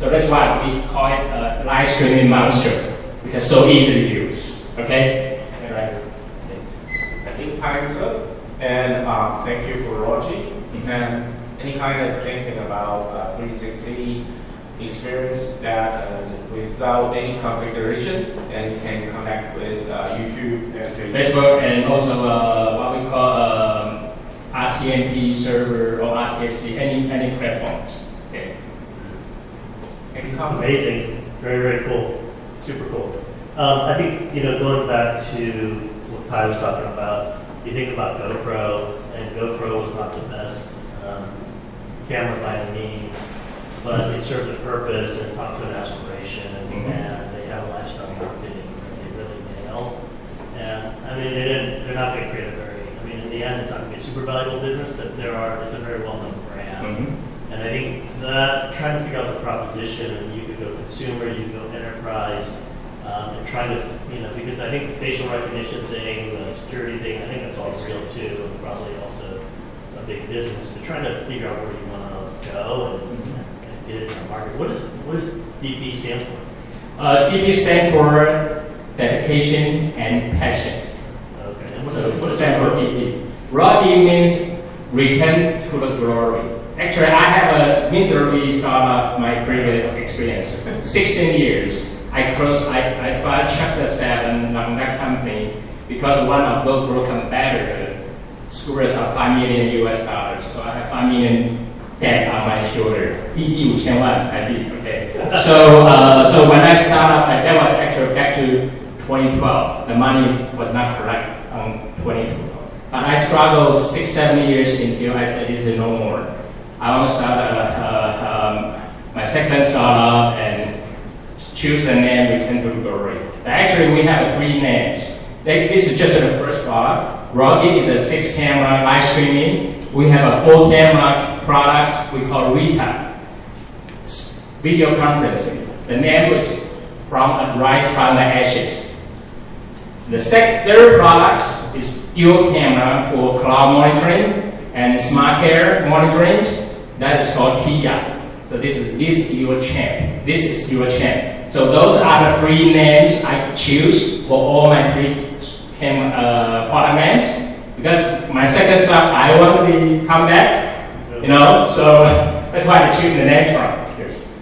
that's why we call it a live streaming monster, because it's so easy to use. Okay? All right. I think time is up. And thank you for watching. And any kind of thinking about 360 experience that without any configuration, and you can connect with YouTube and Facebook, and also what we call RTMP server or RTSP, any platforms. Okay. Any comments? Amazing, very, very cool, super cool. I think, going back to what Kai was talking about, you think about GoPro, and GoPro was not the best camera by any means, but it served a purpose and talked to an aspiration, and they have a lifestyle marketing that they really nailed. And I mean, they're not going to create in the end, it's not going to be a super valuable business, but it's a very well-known brand. And I think that trying to figure out the proposition, and you could go consumer, you could go enterprise, and try to, because I think the facial recognition thing, the security thing, I think that's all real too, and probably also a big business. But trying to figure out where you want to go and get into the market. What does DP stand for? DP stands for dedication and passion. Okay. And what So does stand for DP. Raw D means return to the glory. Actually, I have a miserably startup, my previous experience. 16 years. I filed Chapter 7 on that company because one of GoPro competitors screwed us up $5 million US. So I have $5 million debt on my shoulder. 1,500万台币, okay. So when I started, that was actually back to 2012. The money was not correct on 2012. But I struggled 6-7 years until I said this is no more. I want to start my second startup and choose a name, return to glory. Actually, we have 3 names. This is just the first product. Rocky is a 6-camera live streaming. We have a 4-camera products we call Rita, video conferencing. The name was from Rise from the Ashes. The third product is dual camera for cloud monitoring and smart care monitoring. That is called TIA. So this is your champ. This is your champ. So those are the 3 names I choose for all my 3 product names. Because my second step, I want to come back, so that's why I choose the names from. Yes.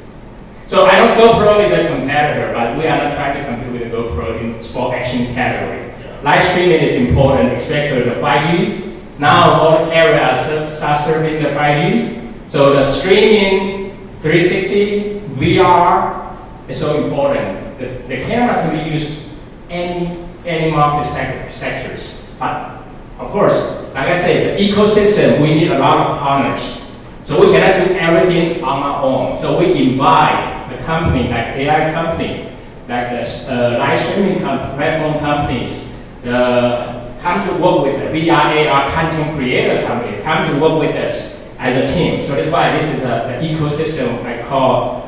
So I know GoPro is a competitor, but we are not trying to compete with the GoPro in sport action category. Live streaming is important, especially the 5G. Now all the carriers start serving the 5G. So the streaming, 360, VR is so important. The camera can be used any market sectors. But of course, like I said, the ecosystem, we need a lot of partners. So we cannot do everything on our own. So we invite the company, like AI company, like the live streaming platform companies, come to work with the VR, AR content creator company, come to work with us as a team. So that's why this is the ecosystem I call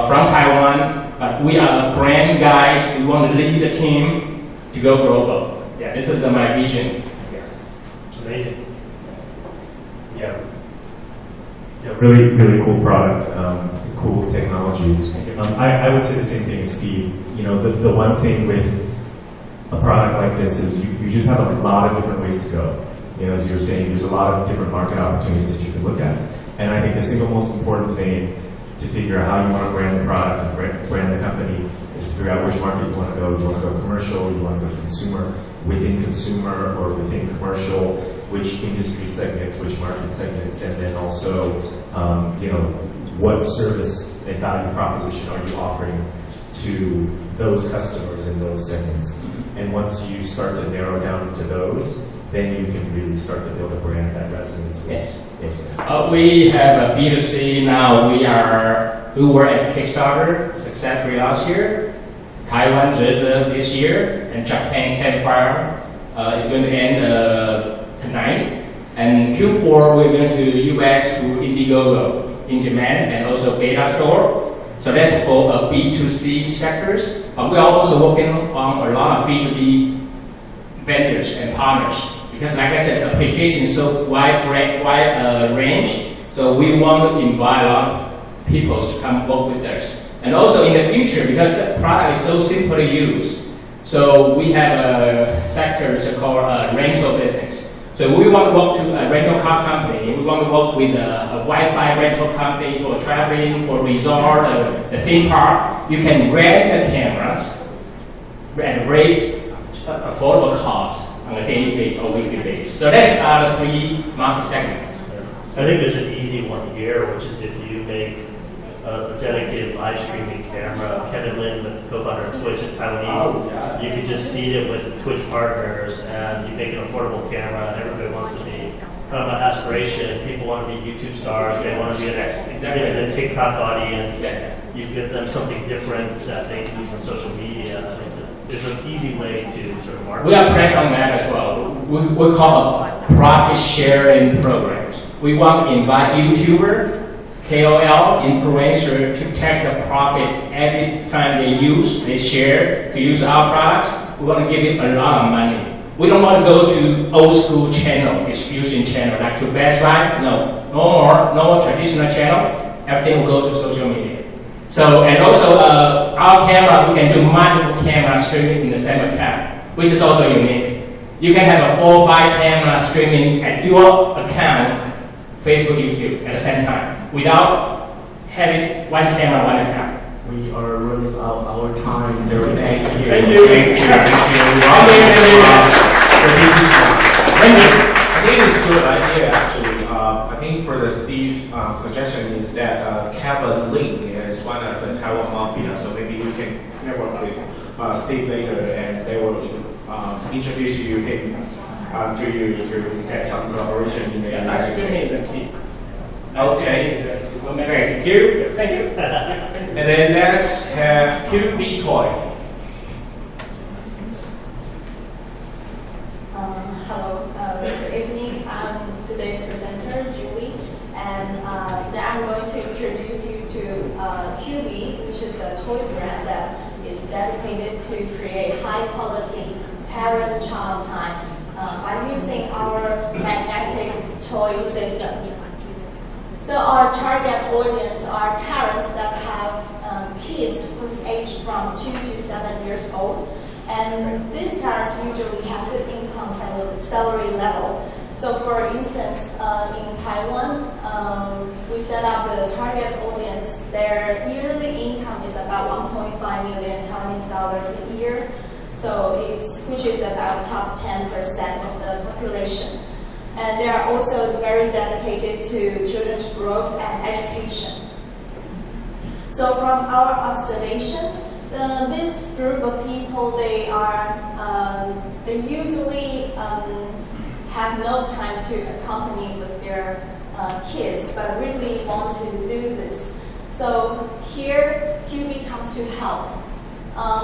from Taiwan. But we are a brand guys. We want to lead the team to go global. Yeah, this is my vision. Amazing. Yeah, really, really cool product, cool technology. I would say the same thing as Steve. The one thing with a product like this is you just have a lot of different ways to go. As you're saying, there's a lot of different market opportunities that you can look at. And I think the single most important thing to figure out how you want to brand the product and brand the company is figure out which market you want to go. You want to go commercial, you want to go consumer, within consumer or within commercial, which industry segments, which market segments, and then also, what service and value proposition are you offering to those customers in those segments. And once you start to narrow down to those, then you can really start to build a brand that resonates with business. We have a B2C now. We were at Kickstarter successfully last year. Taiwan Zhezhe this year, and Japan Campfire is going to end tonight. And Q4 we're going to US to Indiegogo in Japan and also Beta Store. So that's for B2C sectors. But we are also working on a lot of B2B vendors and partners. Because like I said, the application is so wide range. So we want to invite a lot of people to come work with us. And also in the future, because the product is so simple to use, so we have a sector called rental business. So we want to work to a rental car company. We want to work with a Wi-Fi rental company for traveling, for resort, the theme park. You can rent the cameras at a very affordable cost on a daily basis or weekly basis. So that's the 3 market segments. I think there's an easy one here, which is if you make a dedicated live streaming camera. Kevin Lin, the co-founder of Twitch, is Taiwanese. You can just seed it with Twitch partners, and you make an affordable camera, and everybody wants to be kind of an aspiration. People want to be YouTube stars. They want to be a TikTok audience. You give them something different that they can use on social media. There's an easy way to sort of market. We are planning on that as well. We call it profit sharing programs. We want to invite YouTubers, KOL, influencer to take the profit every time they share to use our products. We want to give it a lot of money. We don't want to go to old school channel, distribution channel, like to Best Buy. No more traditional channel. Everything will go to social media. So, and also our camera, we can do multiple camera streaming in the same account, which is also unique. You can have a 4 or 5 camera streaming at your account, Facebook, YouTube, at the same time, without having one camera, one account. We are running out our time. Thank you. Thank you. I think it's a good idea, actually. I think for the Steve's suggestion is that Kevin Lin is one of the Taiwan Mafia, so maybe we can network with Steve later, and they will introduce you him to you to get some collaboration in the Ice United cream States. is a key. Okay. Thank you. Thank you. And then let's have QB toy. Hello, good evening. I'm today's presenter, Julie, and today I'm going to introduce you to QB, which is a toy brand that is dedicated to create high-quality parent-child time by using our magnetic toy system. So our target audience are parents that have kids whose age from 2 to 7 years old. And these parents usually have good income salary level. So for instance, in Taiwan, we set up the target audience. Their yearly income is about 1.5 million Taiwanese dollar per year. So which is about top 10% of the population. And they are also very dedicated to children's growth and education. So from our observation, this group of people, they usually have no time to accompany with their kids, but really want to do this. So here, QB comes to help.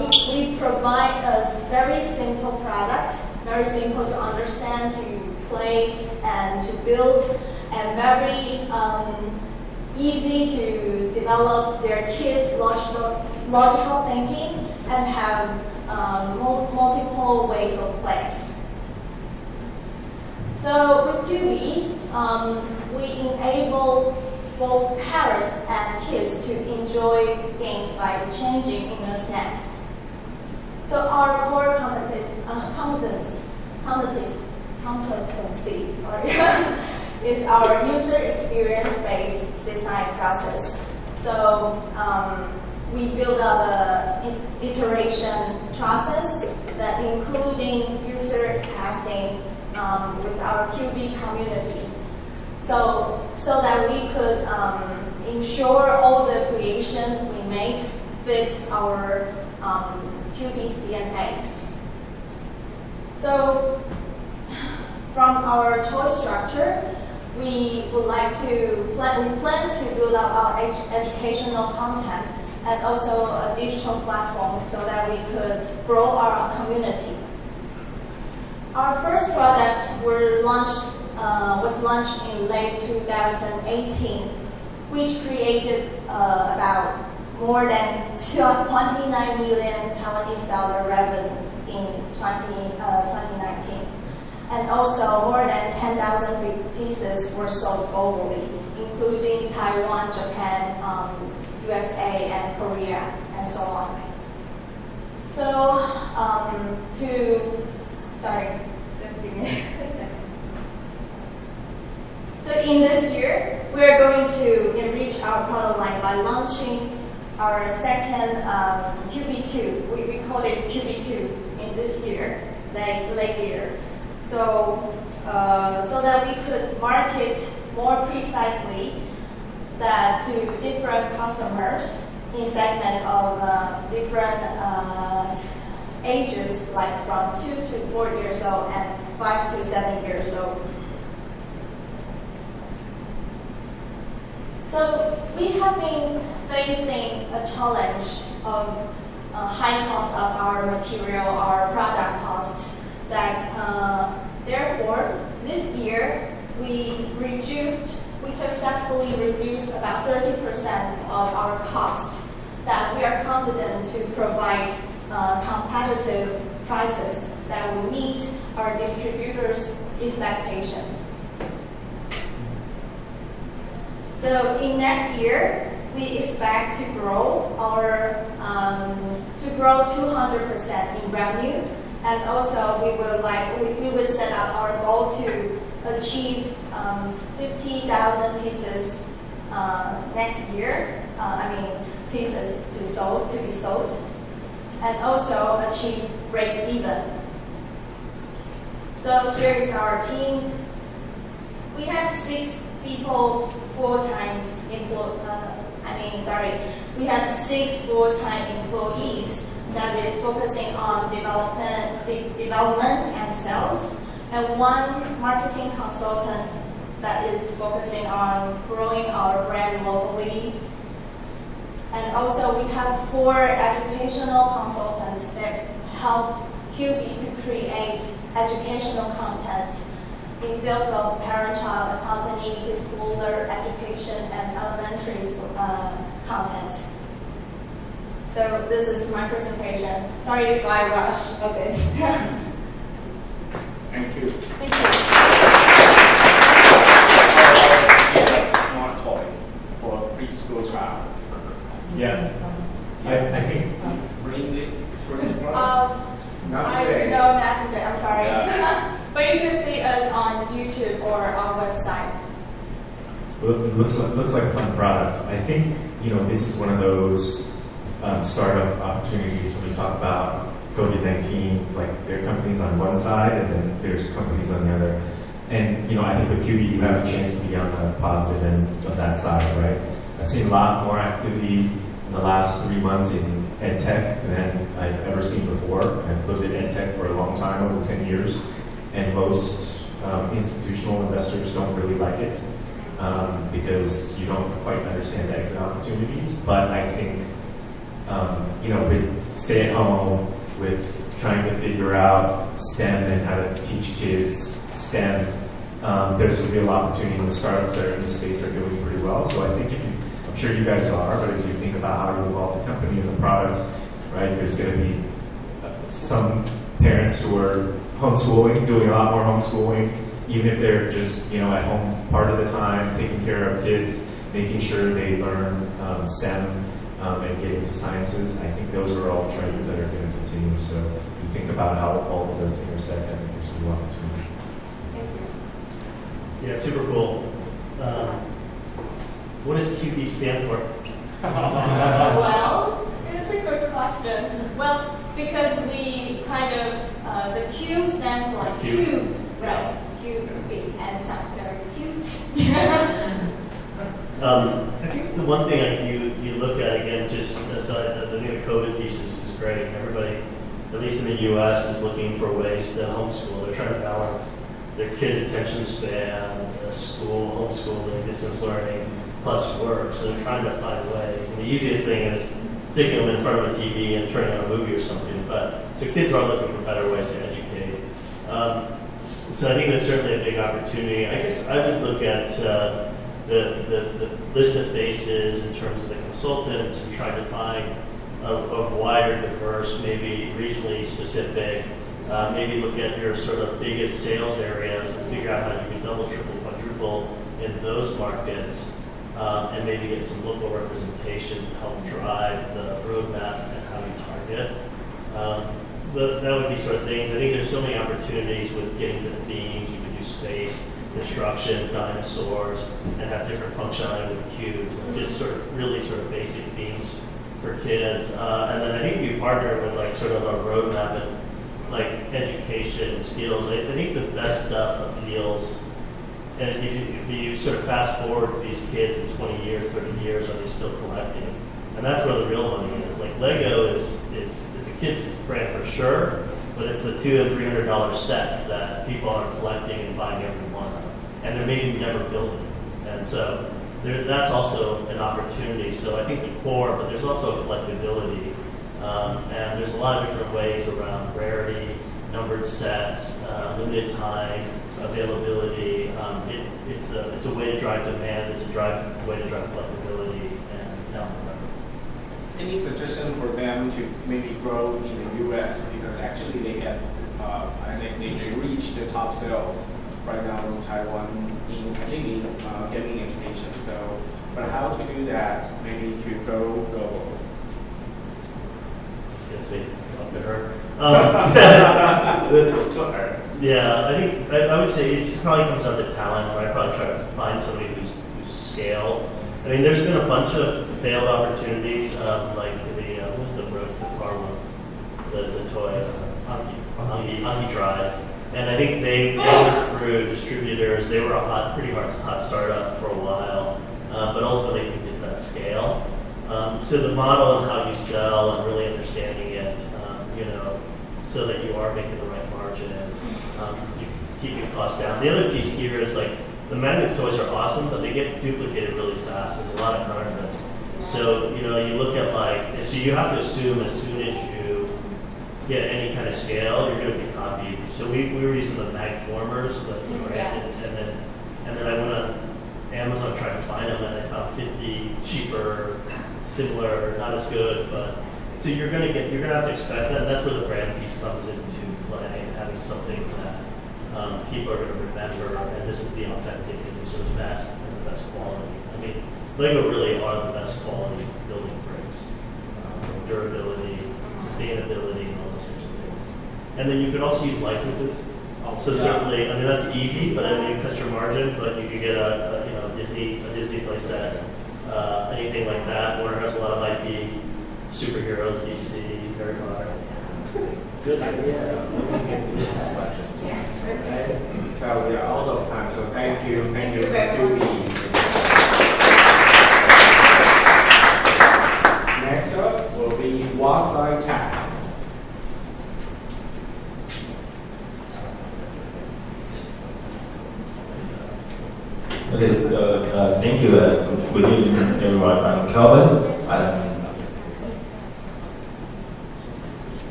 We provide a very simple product, very simple to understand, to play and to build, and very easy to develop their kids' logical thinking and have multiple ways of play. So with QB, we enable both parents and kids to enjoy games by changing in a snap. So our core competency is our user experience-based design process. So we build up an iteration process that including user testing with our QB community. So that we could ensure all the creation we make fits our QB's DNA. So from our toy structure, we plan to build up our educational content and also a digital platform so that we could grow our community. Our first product was launched in late 2018, which created about more than 29 million Taiwanese dollar revenue in 2019. And also more than 10,000 pieces were sold globally, including Taiwan, Japan, USA, and Korea, and so on. So, just give me a second. So in this year, we are going to enrich our product line by launching our second QB2. We call it QB2 in this year, late year. So that we could market more precisely that to different customers in segment of different ages, like from 2 to 4 years old and 5 to 7 years old. So we have been facing a challenge of high cost of our material, our product costs. Therefore, this year we successfully reduced about 30% of our cost. That we are confident to provide competitive prices that will meet our distributors' expectations. So in next year, we expect to grow 200% in revenue, and also we will set up our goal to achieve 50,000 pieces next year. Pieces to be sold, and also achieve break even. So here is our team. We have 6 people full-time we have 6 full-time employees that is focusing on development and sales. and one marketing consultant that is focusing on growing our brand locally. And also we have 4 educational consultants that help QB to create educational content in fields of parent-child accompany, preschooler education, and elementary school content. So this is my presentation. Sorry if I rush a bit. Thank you. Thank you. Smart toy for preschool child. Yeah. I think Bring it. Not No, today. not today. I'm sorry. Yeah. But you can see us on YouTube or our website. it looks like a fun product. I think this is one of those startup opportunities when we talk about COVID-19. Like there are companies on one side and then there's companies on the other. And I think with QB you have a chance to be on the positive end of that side, right? I've seen a lot more activity in the last 3 months in ed tech than I've ever seen before. I've lived in ed tech for a long time, over 10 years, and most institutional investors don't really like it because you don't quite understand the exit opportunities. But I think, with stay at home, with trying to figure out STEM and how to teach kids STEM, there's a real opportunity in the startups that are in the space are doing pretty well. So I think I'm sure you guys are, but as you think about how to evolve the company and the products, right, there's going to be some parents who are homeschooling, doing a lot more homeschooling, even if they're just, at home part of the time, taking care of kids, making sure they learn STEM and get into sciences. I think those are all trends that are going to continue. So you think about how all of those intersect, I think there's a real opportunity. Thank you. Yeah, super cool. What does QB stand for? Well, it's a good question. Well, because we kind of, the Q stands like cube, right? QB, and sounds very cute. I think the one thing you look at, again, just aside, the new COVID piece is great. Everybody, at least in the U.S., is looking for ways to homeschool. They're trying to balance their kids' attention span, school, homeschooling, distance learning, plus work. So they're trying to find ways. And the easiest thing is sticking them in front of a TV and turning on a movie or something. But so kids are looking for better ways to educate. So I think that's certainly a big opportunity. I guess I would look at the list of faces in terms of the consultants and try to find a wider, diverse, maybe regionally specific. Maybe look at your sort of biggest sales areas and figure out how you can double, triple, quadruple in those markets, and maybe get some local representation to help drive the roadmap and how you target. But that would be sort of things. I think there's so many opportunities with getting to the themes. You can do space, construction, dinosaurs, and have different functionality with cubes. Just sort of really sort of basic themes for kids. And then I think we partner with like sort of a roadmap and like education and skills. I think the best stuff appeals. And if you sort of fast forward to these kids in 20 years, 30 years, are they still collecting? And that's where the real money is. Like Lego is it's a kid's brand for sure, but it's the $200 and $300 sets that people are collecting and buying every one of, and they're maybe never building. And so that's also an opportunity. So I think the core, but there's also a collectability, and there's a lot of different ways around rarity, numbered sets, limited time, availability. It's a way to drive demand. It's a way to drive collectability and down the road. Any suggestion for them to maybe grow in the U.S. because actually they get they reach the top sales right now in Taiwan in gaming education. So, but how to do that? Maybe to go global. I was gonna say talk to her. Yeah, I think I would say it probably comes down to talent. Right? I'd probably try to find somebody who's scale. I mean, there's been a bunch of failed opportunities, like what's the car one, the toy, Anki Drive, and I think they went through distributors. They were a pretty hot startup for a while, but ultimately they get to that scale. So the model and how you sell and really understanding it, so that you are making the right margin. keeping costs down. The other piece here is like the magnet toys are awesome, but they get duplicated really fast. There's a lot of counterfeits. So you look at like, so you have to assume as soon as you get any kind of scale, you're going to be copied. So we were using the mag formers, that's the brand, and then I went on Amazon trying to find them, and I found 50 cheaper, similar, not as good, but so you're gonna have to expect that. And that's where the brand piece comes into play, having something that people are gonna remember, and this is the authentic and sort of best and the best quality. I mean, Lego really are the best quality building bricks, durability, sustainability, and all those types of things. And then you could also use licenses. So certainly, I mean that's easy, but I mean it cuts your margin. But you could get a Disney play set, anything like that. Warner has a lot of IP, superheroes, DC, Harry Potter. Good idea. Okay. So we are out of time. So thank you. Thank you very much. Next up will be Wasai Chat. Okay, thank you. Good evening, everyone. I'm Kelvin.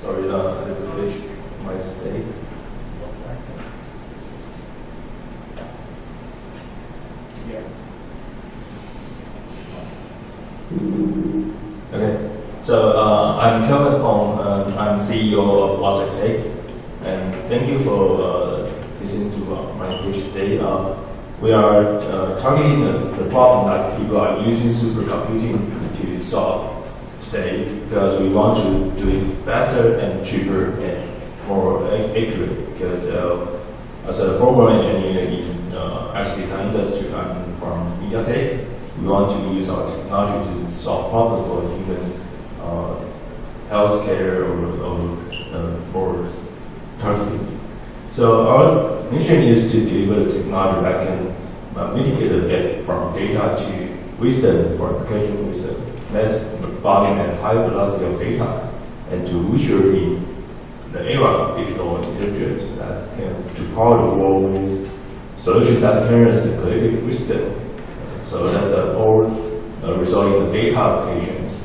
Sorry, which might stay. Okay, so I'm Kelvin Hong. I'm CEO of Wasai. And thank you for listening to my pitch today. We are targeting the problem that people are using supercomputing to solve today because we want to do it faster and cheaper and more accurate. Because as a former engineer in actually design industry, I'm from MediaTek. We want to use our technology to solve problems for human healthcare or targeting. So our mission is to deliver the technology that can mitigate the gap from data to wisdom for application with a less volume and high velocity of data, and to usher in the era of digital intelligence to power the world with solutions that harness the collective wisdom. So that all result in the data applications.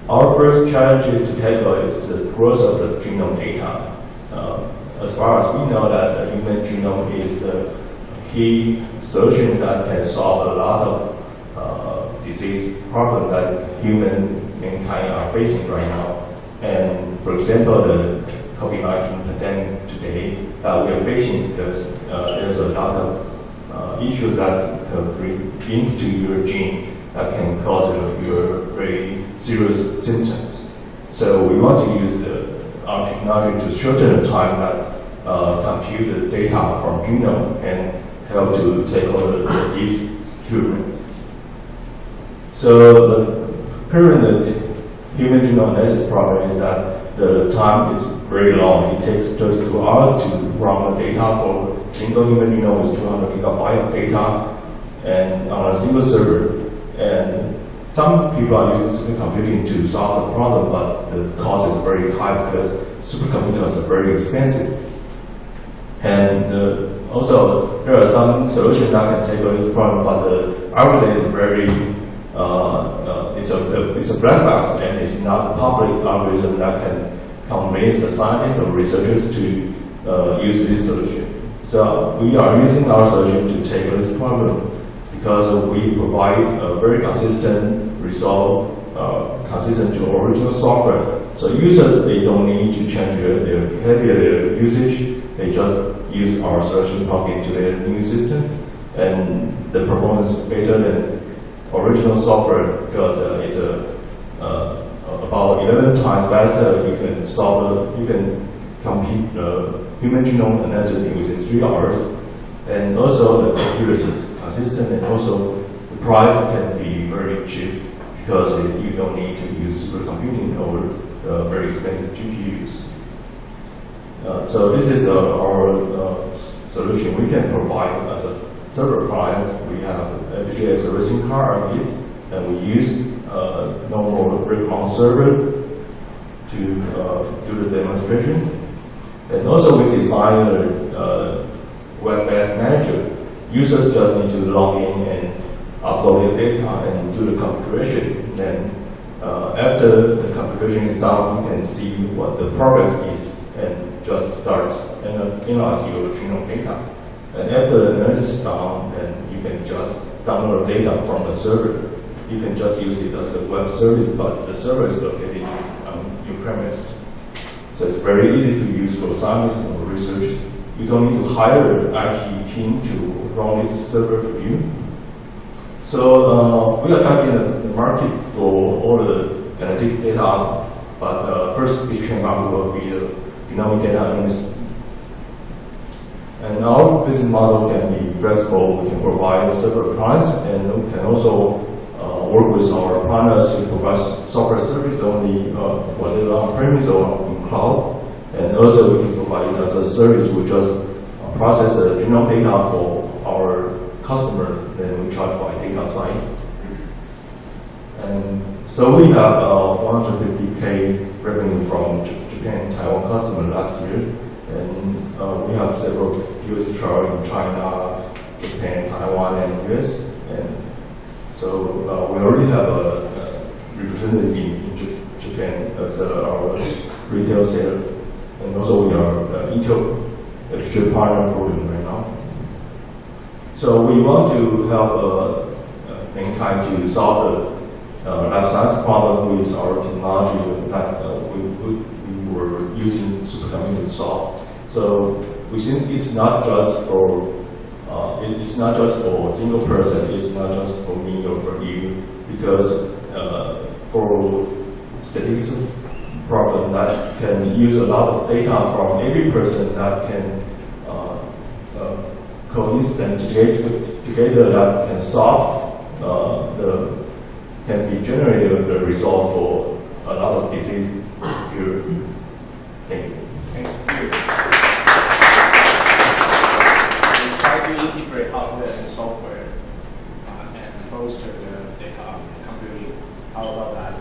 Our first challenge is to tackle is the growth of the genome data. As far as we know that the human genome is the key solution that can solve a lot of disease problems that mankind are facing right now. And for example, the COVID-19 pandemic today we are facing because there's a lot of issues that can bring into your gene that can cause your very serious symptoms. So we want to use our technology to shorten the time that compute the data from genome and help to tackle these treatment. So the current human genome analysis problem is that the time is very long. It takes 32 hours to run the data for single human genome with 200 gigabytes of data and on a single server. And some people are using supercomputing to solve the problem, but the cost is very high because supercomputers are very expensive. And also, there are some solutions that can tackle this problem, but the algorithm is very, it's a black box, and it's not a public algorithm that can convince the scientists or researchers to use this solution. So we are using our solution to tackle this problem because we provide a very consistent result, consistent to original software. So users, they don't need to change their behavior, their usage. They just use our solution plug into their new system, and the performance is better than original software because it's about 11 times faster. You can complete the human genome analysis within 3 hours, and also the accuracy is consistent, and also the price can be very cheap because you don't need to use supercomputing or very expensive GPUs. So this is our solution. We can provide as a server appliance. We have FPGA acceleration card on it, and we use normal brick mount server to do the demonstration. And also we designed a web-based manager. Users just need to log in and upload their data and do the configuration. Then after the configuration is done, you can see what the progress is and just start analyze your genome data. And after the analysis is done, then you can just download data from the server. You can just use it as a web service, but the server is located on your premise. So it's very easy to use for scientists or researchers. You don't need to hire an IT team to run this server for you. So we are targeting the market for all the genetic data, but first big market will be the genomic data analysis. And our business model can be flexible. We can provide server appliance, and we can also work with our partners to provide software service only, whether on-premise or in cloud. And also we can provide it as a service. We just process the genome data for our customer, then we charge by data site. And so we have 150K revenue from Japan and Taiwan customer last year. And we have several POC trials in China, Japan, Taiwan, and US. And so we already have a representative in Japan as our retail seller. And also we are Intel strategic partner program right now. So we want to help mankind to solve the life science problem with our technology that we were using supercomputing to solve. So we think it's not just for a single person. It's not just for me or for you, because for statistical problem that can use a lot of data from every person that can coincident together that can solve can be generated the result for a lot of disease cure. Thank you. We try to integrate hardware and software and foster the data computing. How about that?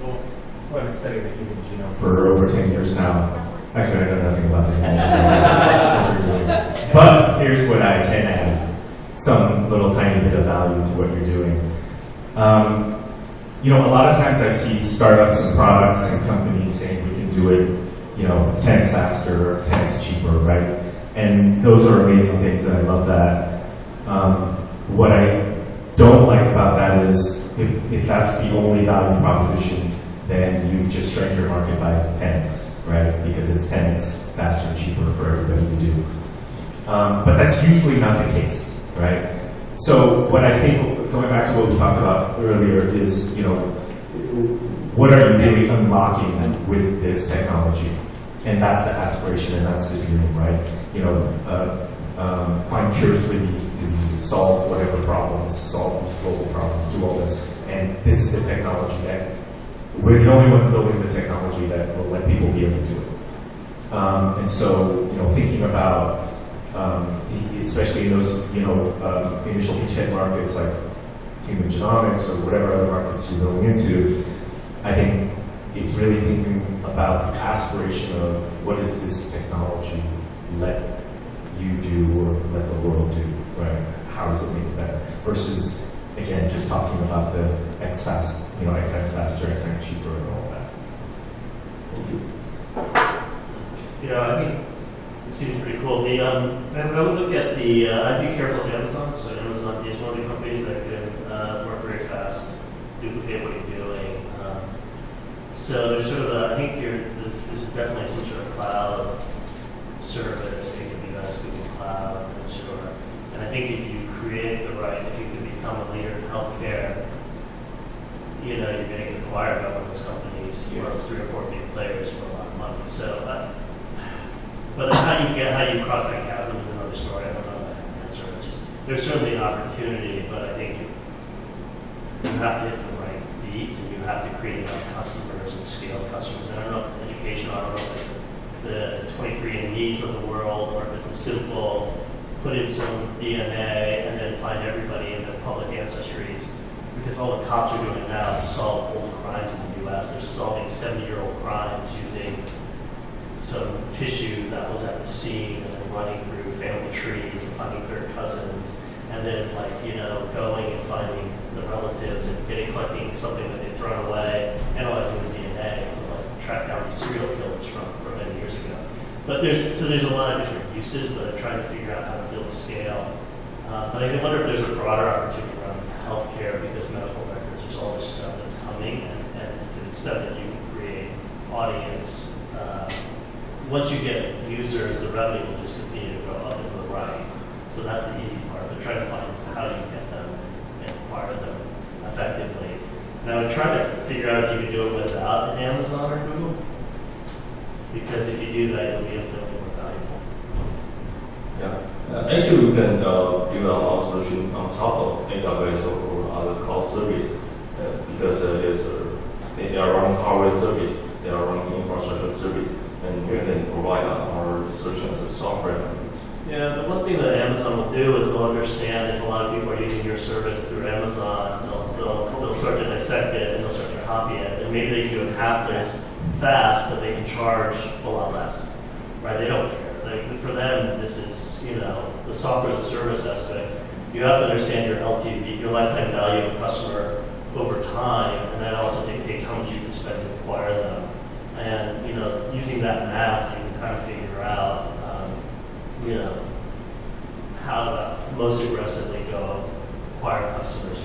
Well, I've been studying the human genome for over 10 years now. Actually, I know nothing about it. But here's what I can add. Some little tiny bit of value to what you're doing. A lot of times I see startups and products and companies saying we can do it, 10x faster, 10x cheaper, right? And those are amazing things, and I love that. What I don't like about that is if that's the only value proposition, then you've just shrank your market by 10x, right? Because it's 10x faster and cheaper for everybody to do. But that's usually not the case, right? So what I think, going back to what we talked about earlier, is, what are you really unlocking with this technology? And that's the aspiration and that's the dream, right? Find cures for these diseases, solve whatever problems, solve these global problems, do all this. And this is the technology that we're the only ones building the technology that will let people be able to do it. And so, thinking about, especially in those, initial beachhead markets like human genomics or whatever other markets you're going into, I think it's really thinking about the aspiration of what does this technology let you do or let the world do, right? How does it make it better? Versus, again, just talking about the X fast, X faster, X cheaper, and all that. Thank you. I think it seems pretty cool. I would look at I'd be careful of Amazon. So Amazon is one of the companies that can work very fast, duplicate what you're doing. So there's sort of I think this is definitely some sort of cloud service, AWS, Google Cloud, Azure. And I think if you create if you can become a leader in healthcare, you're going to get acquired by one of those companies, those 3 or 4 big players for a lot of money. So, but how you cross that chasm is another story. I don't know that answer. There's certainly an opportunity, but I think you have to hit the right beats, and you have to create enough customers and scale customers. And I don't know if it's educational, I don't know if it's the 23andMe's of the world, or if it's a simple put in some DNA and then find everybody in the public ancestries. Because because all the cops are doing now to solve old crimes in the U.S. They're solving 70-year-old crimes using some tissue that was at the scene and then running through family trees and finding third cousins, and then going and finding the relatives and collecting something that they've thrown away, analyzing the DNA to track down these serial killers from many years ago. But there's a lot of different uses, but I'm trying to figure out how to build scale. But I wonder if there's a broader opportunity around healthcare, because medical records, there's all this stuff that's coming, and to the extent that you can create audience, once you get users, the revenue will just continue to go up and to the right. So that's the easy part, but trying to find how do you get them and acquire them effectively. And I would try to figure out if you can do it without an Amazon or Google, because if you do that, you'll be infinitely more valuable. Yeah. Actually, we can build our solution on top of AWS or other cloud service because they are running hardware service, they are running infrastructure service, and we can provide our solution as a software. Yeah, the one thing that Amazon will do is they'll understand if a lot of people are using your service through Amazon, they'll start to dissect it and they'll start to copy it, and maybe they can do it half as fast, but they can charge a lot less, right? They don't care. For them, this is, the software as a service aspect. You have to understand your LTV, your lifetime value of a customer over time, and that also dictates how much you can spend to acquire them. And, using that math, you can kind of figure out, how to most aggressively go acquire customers.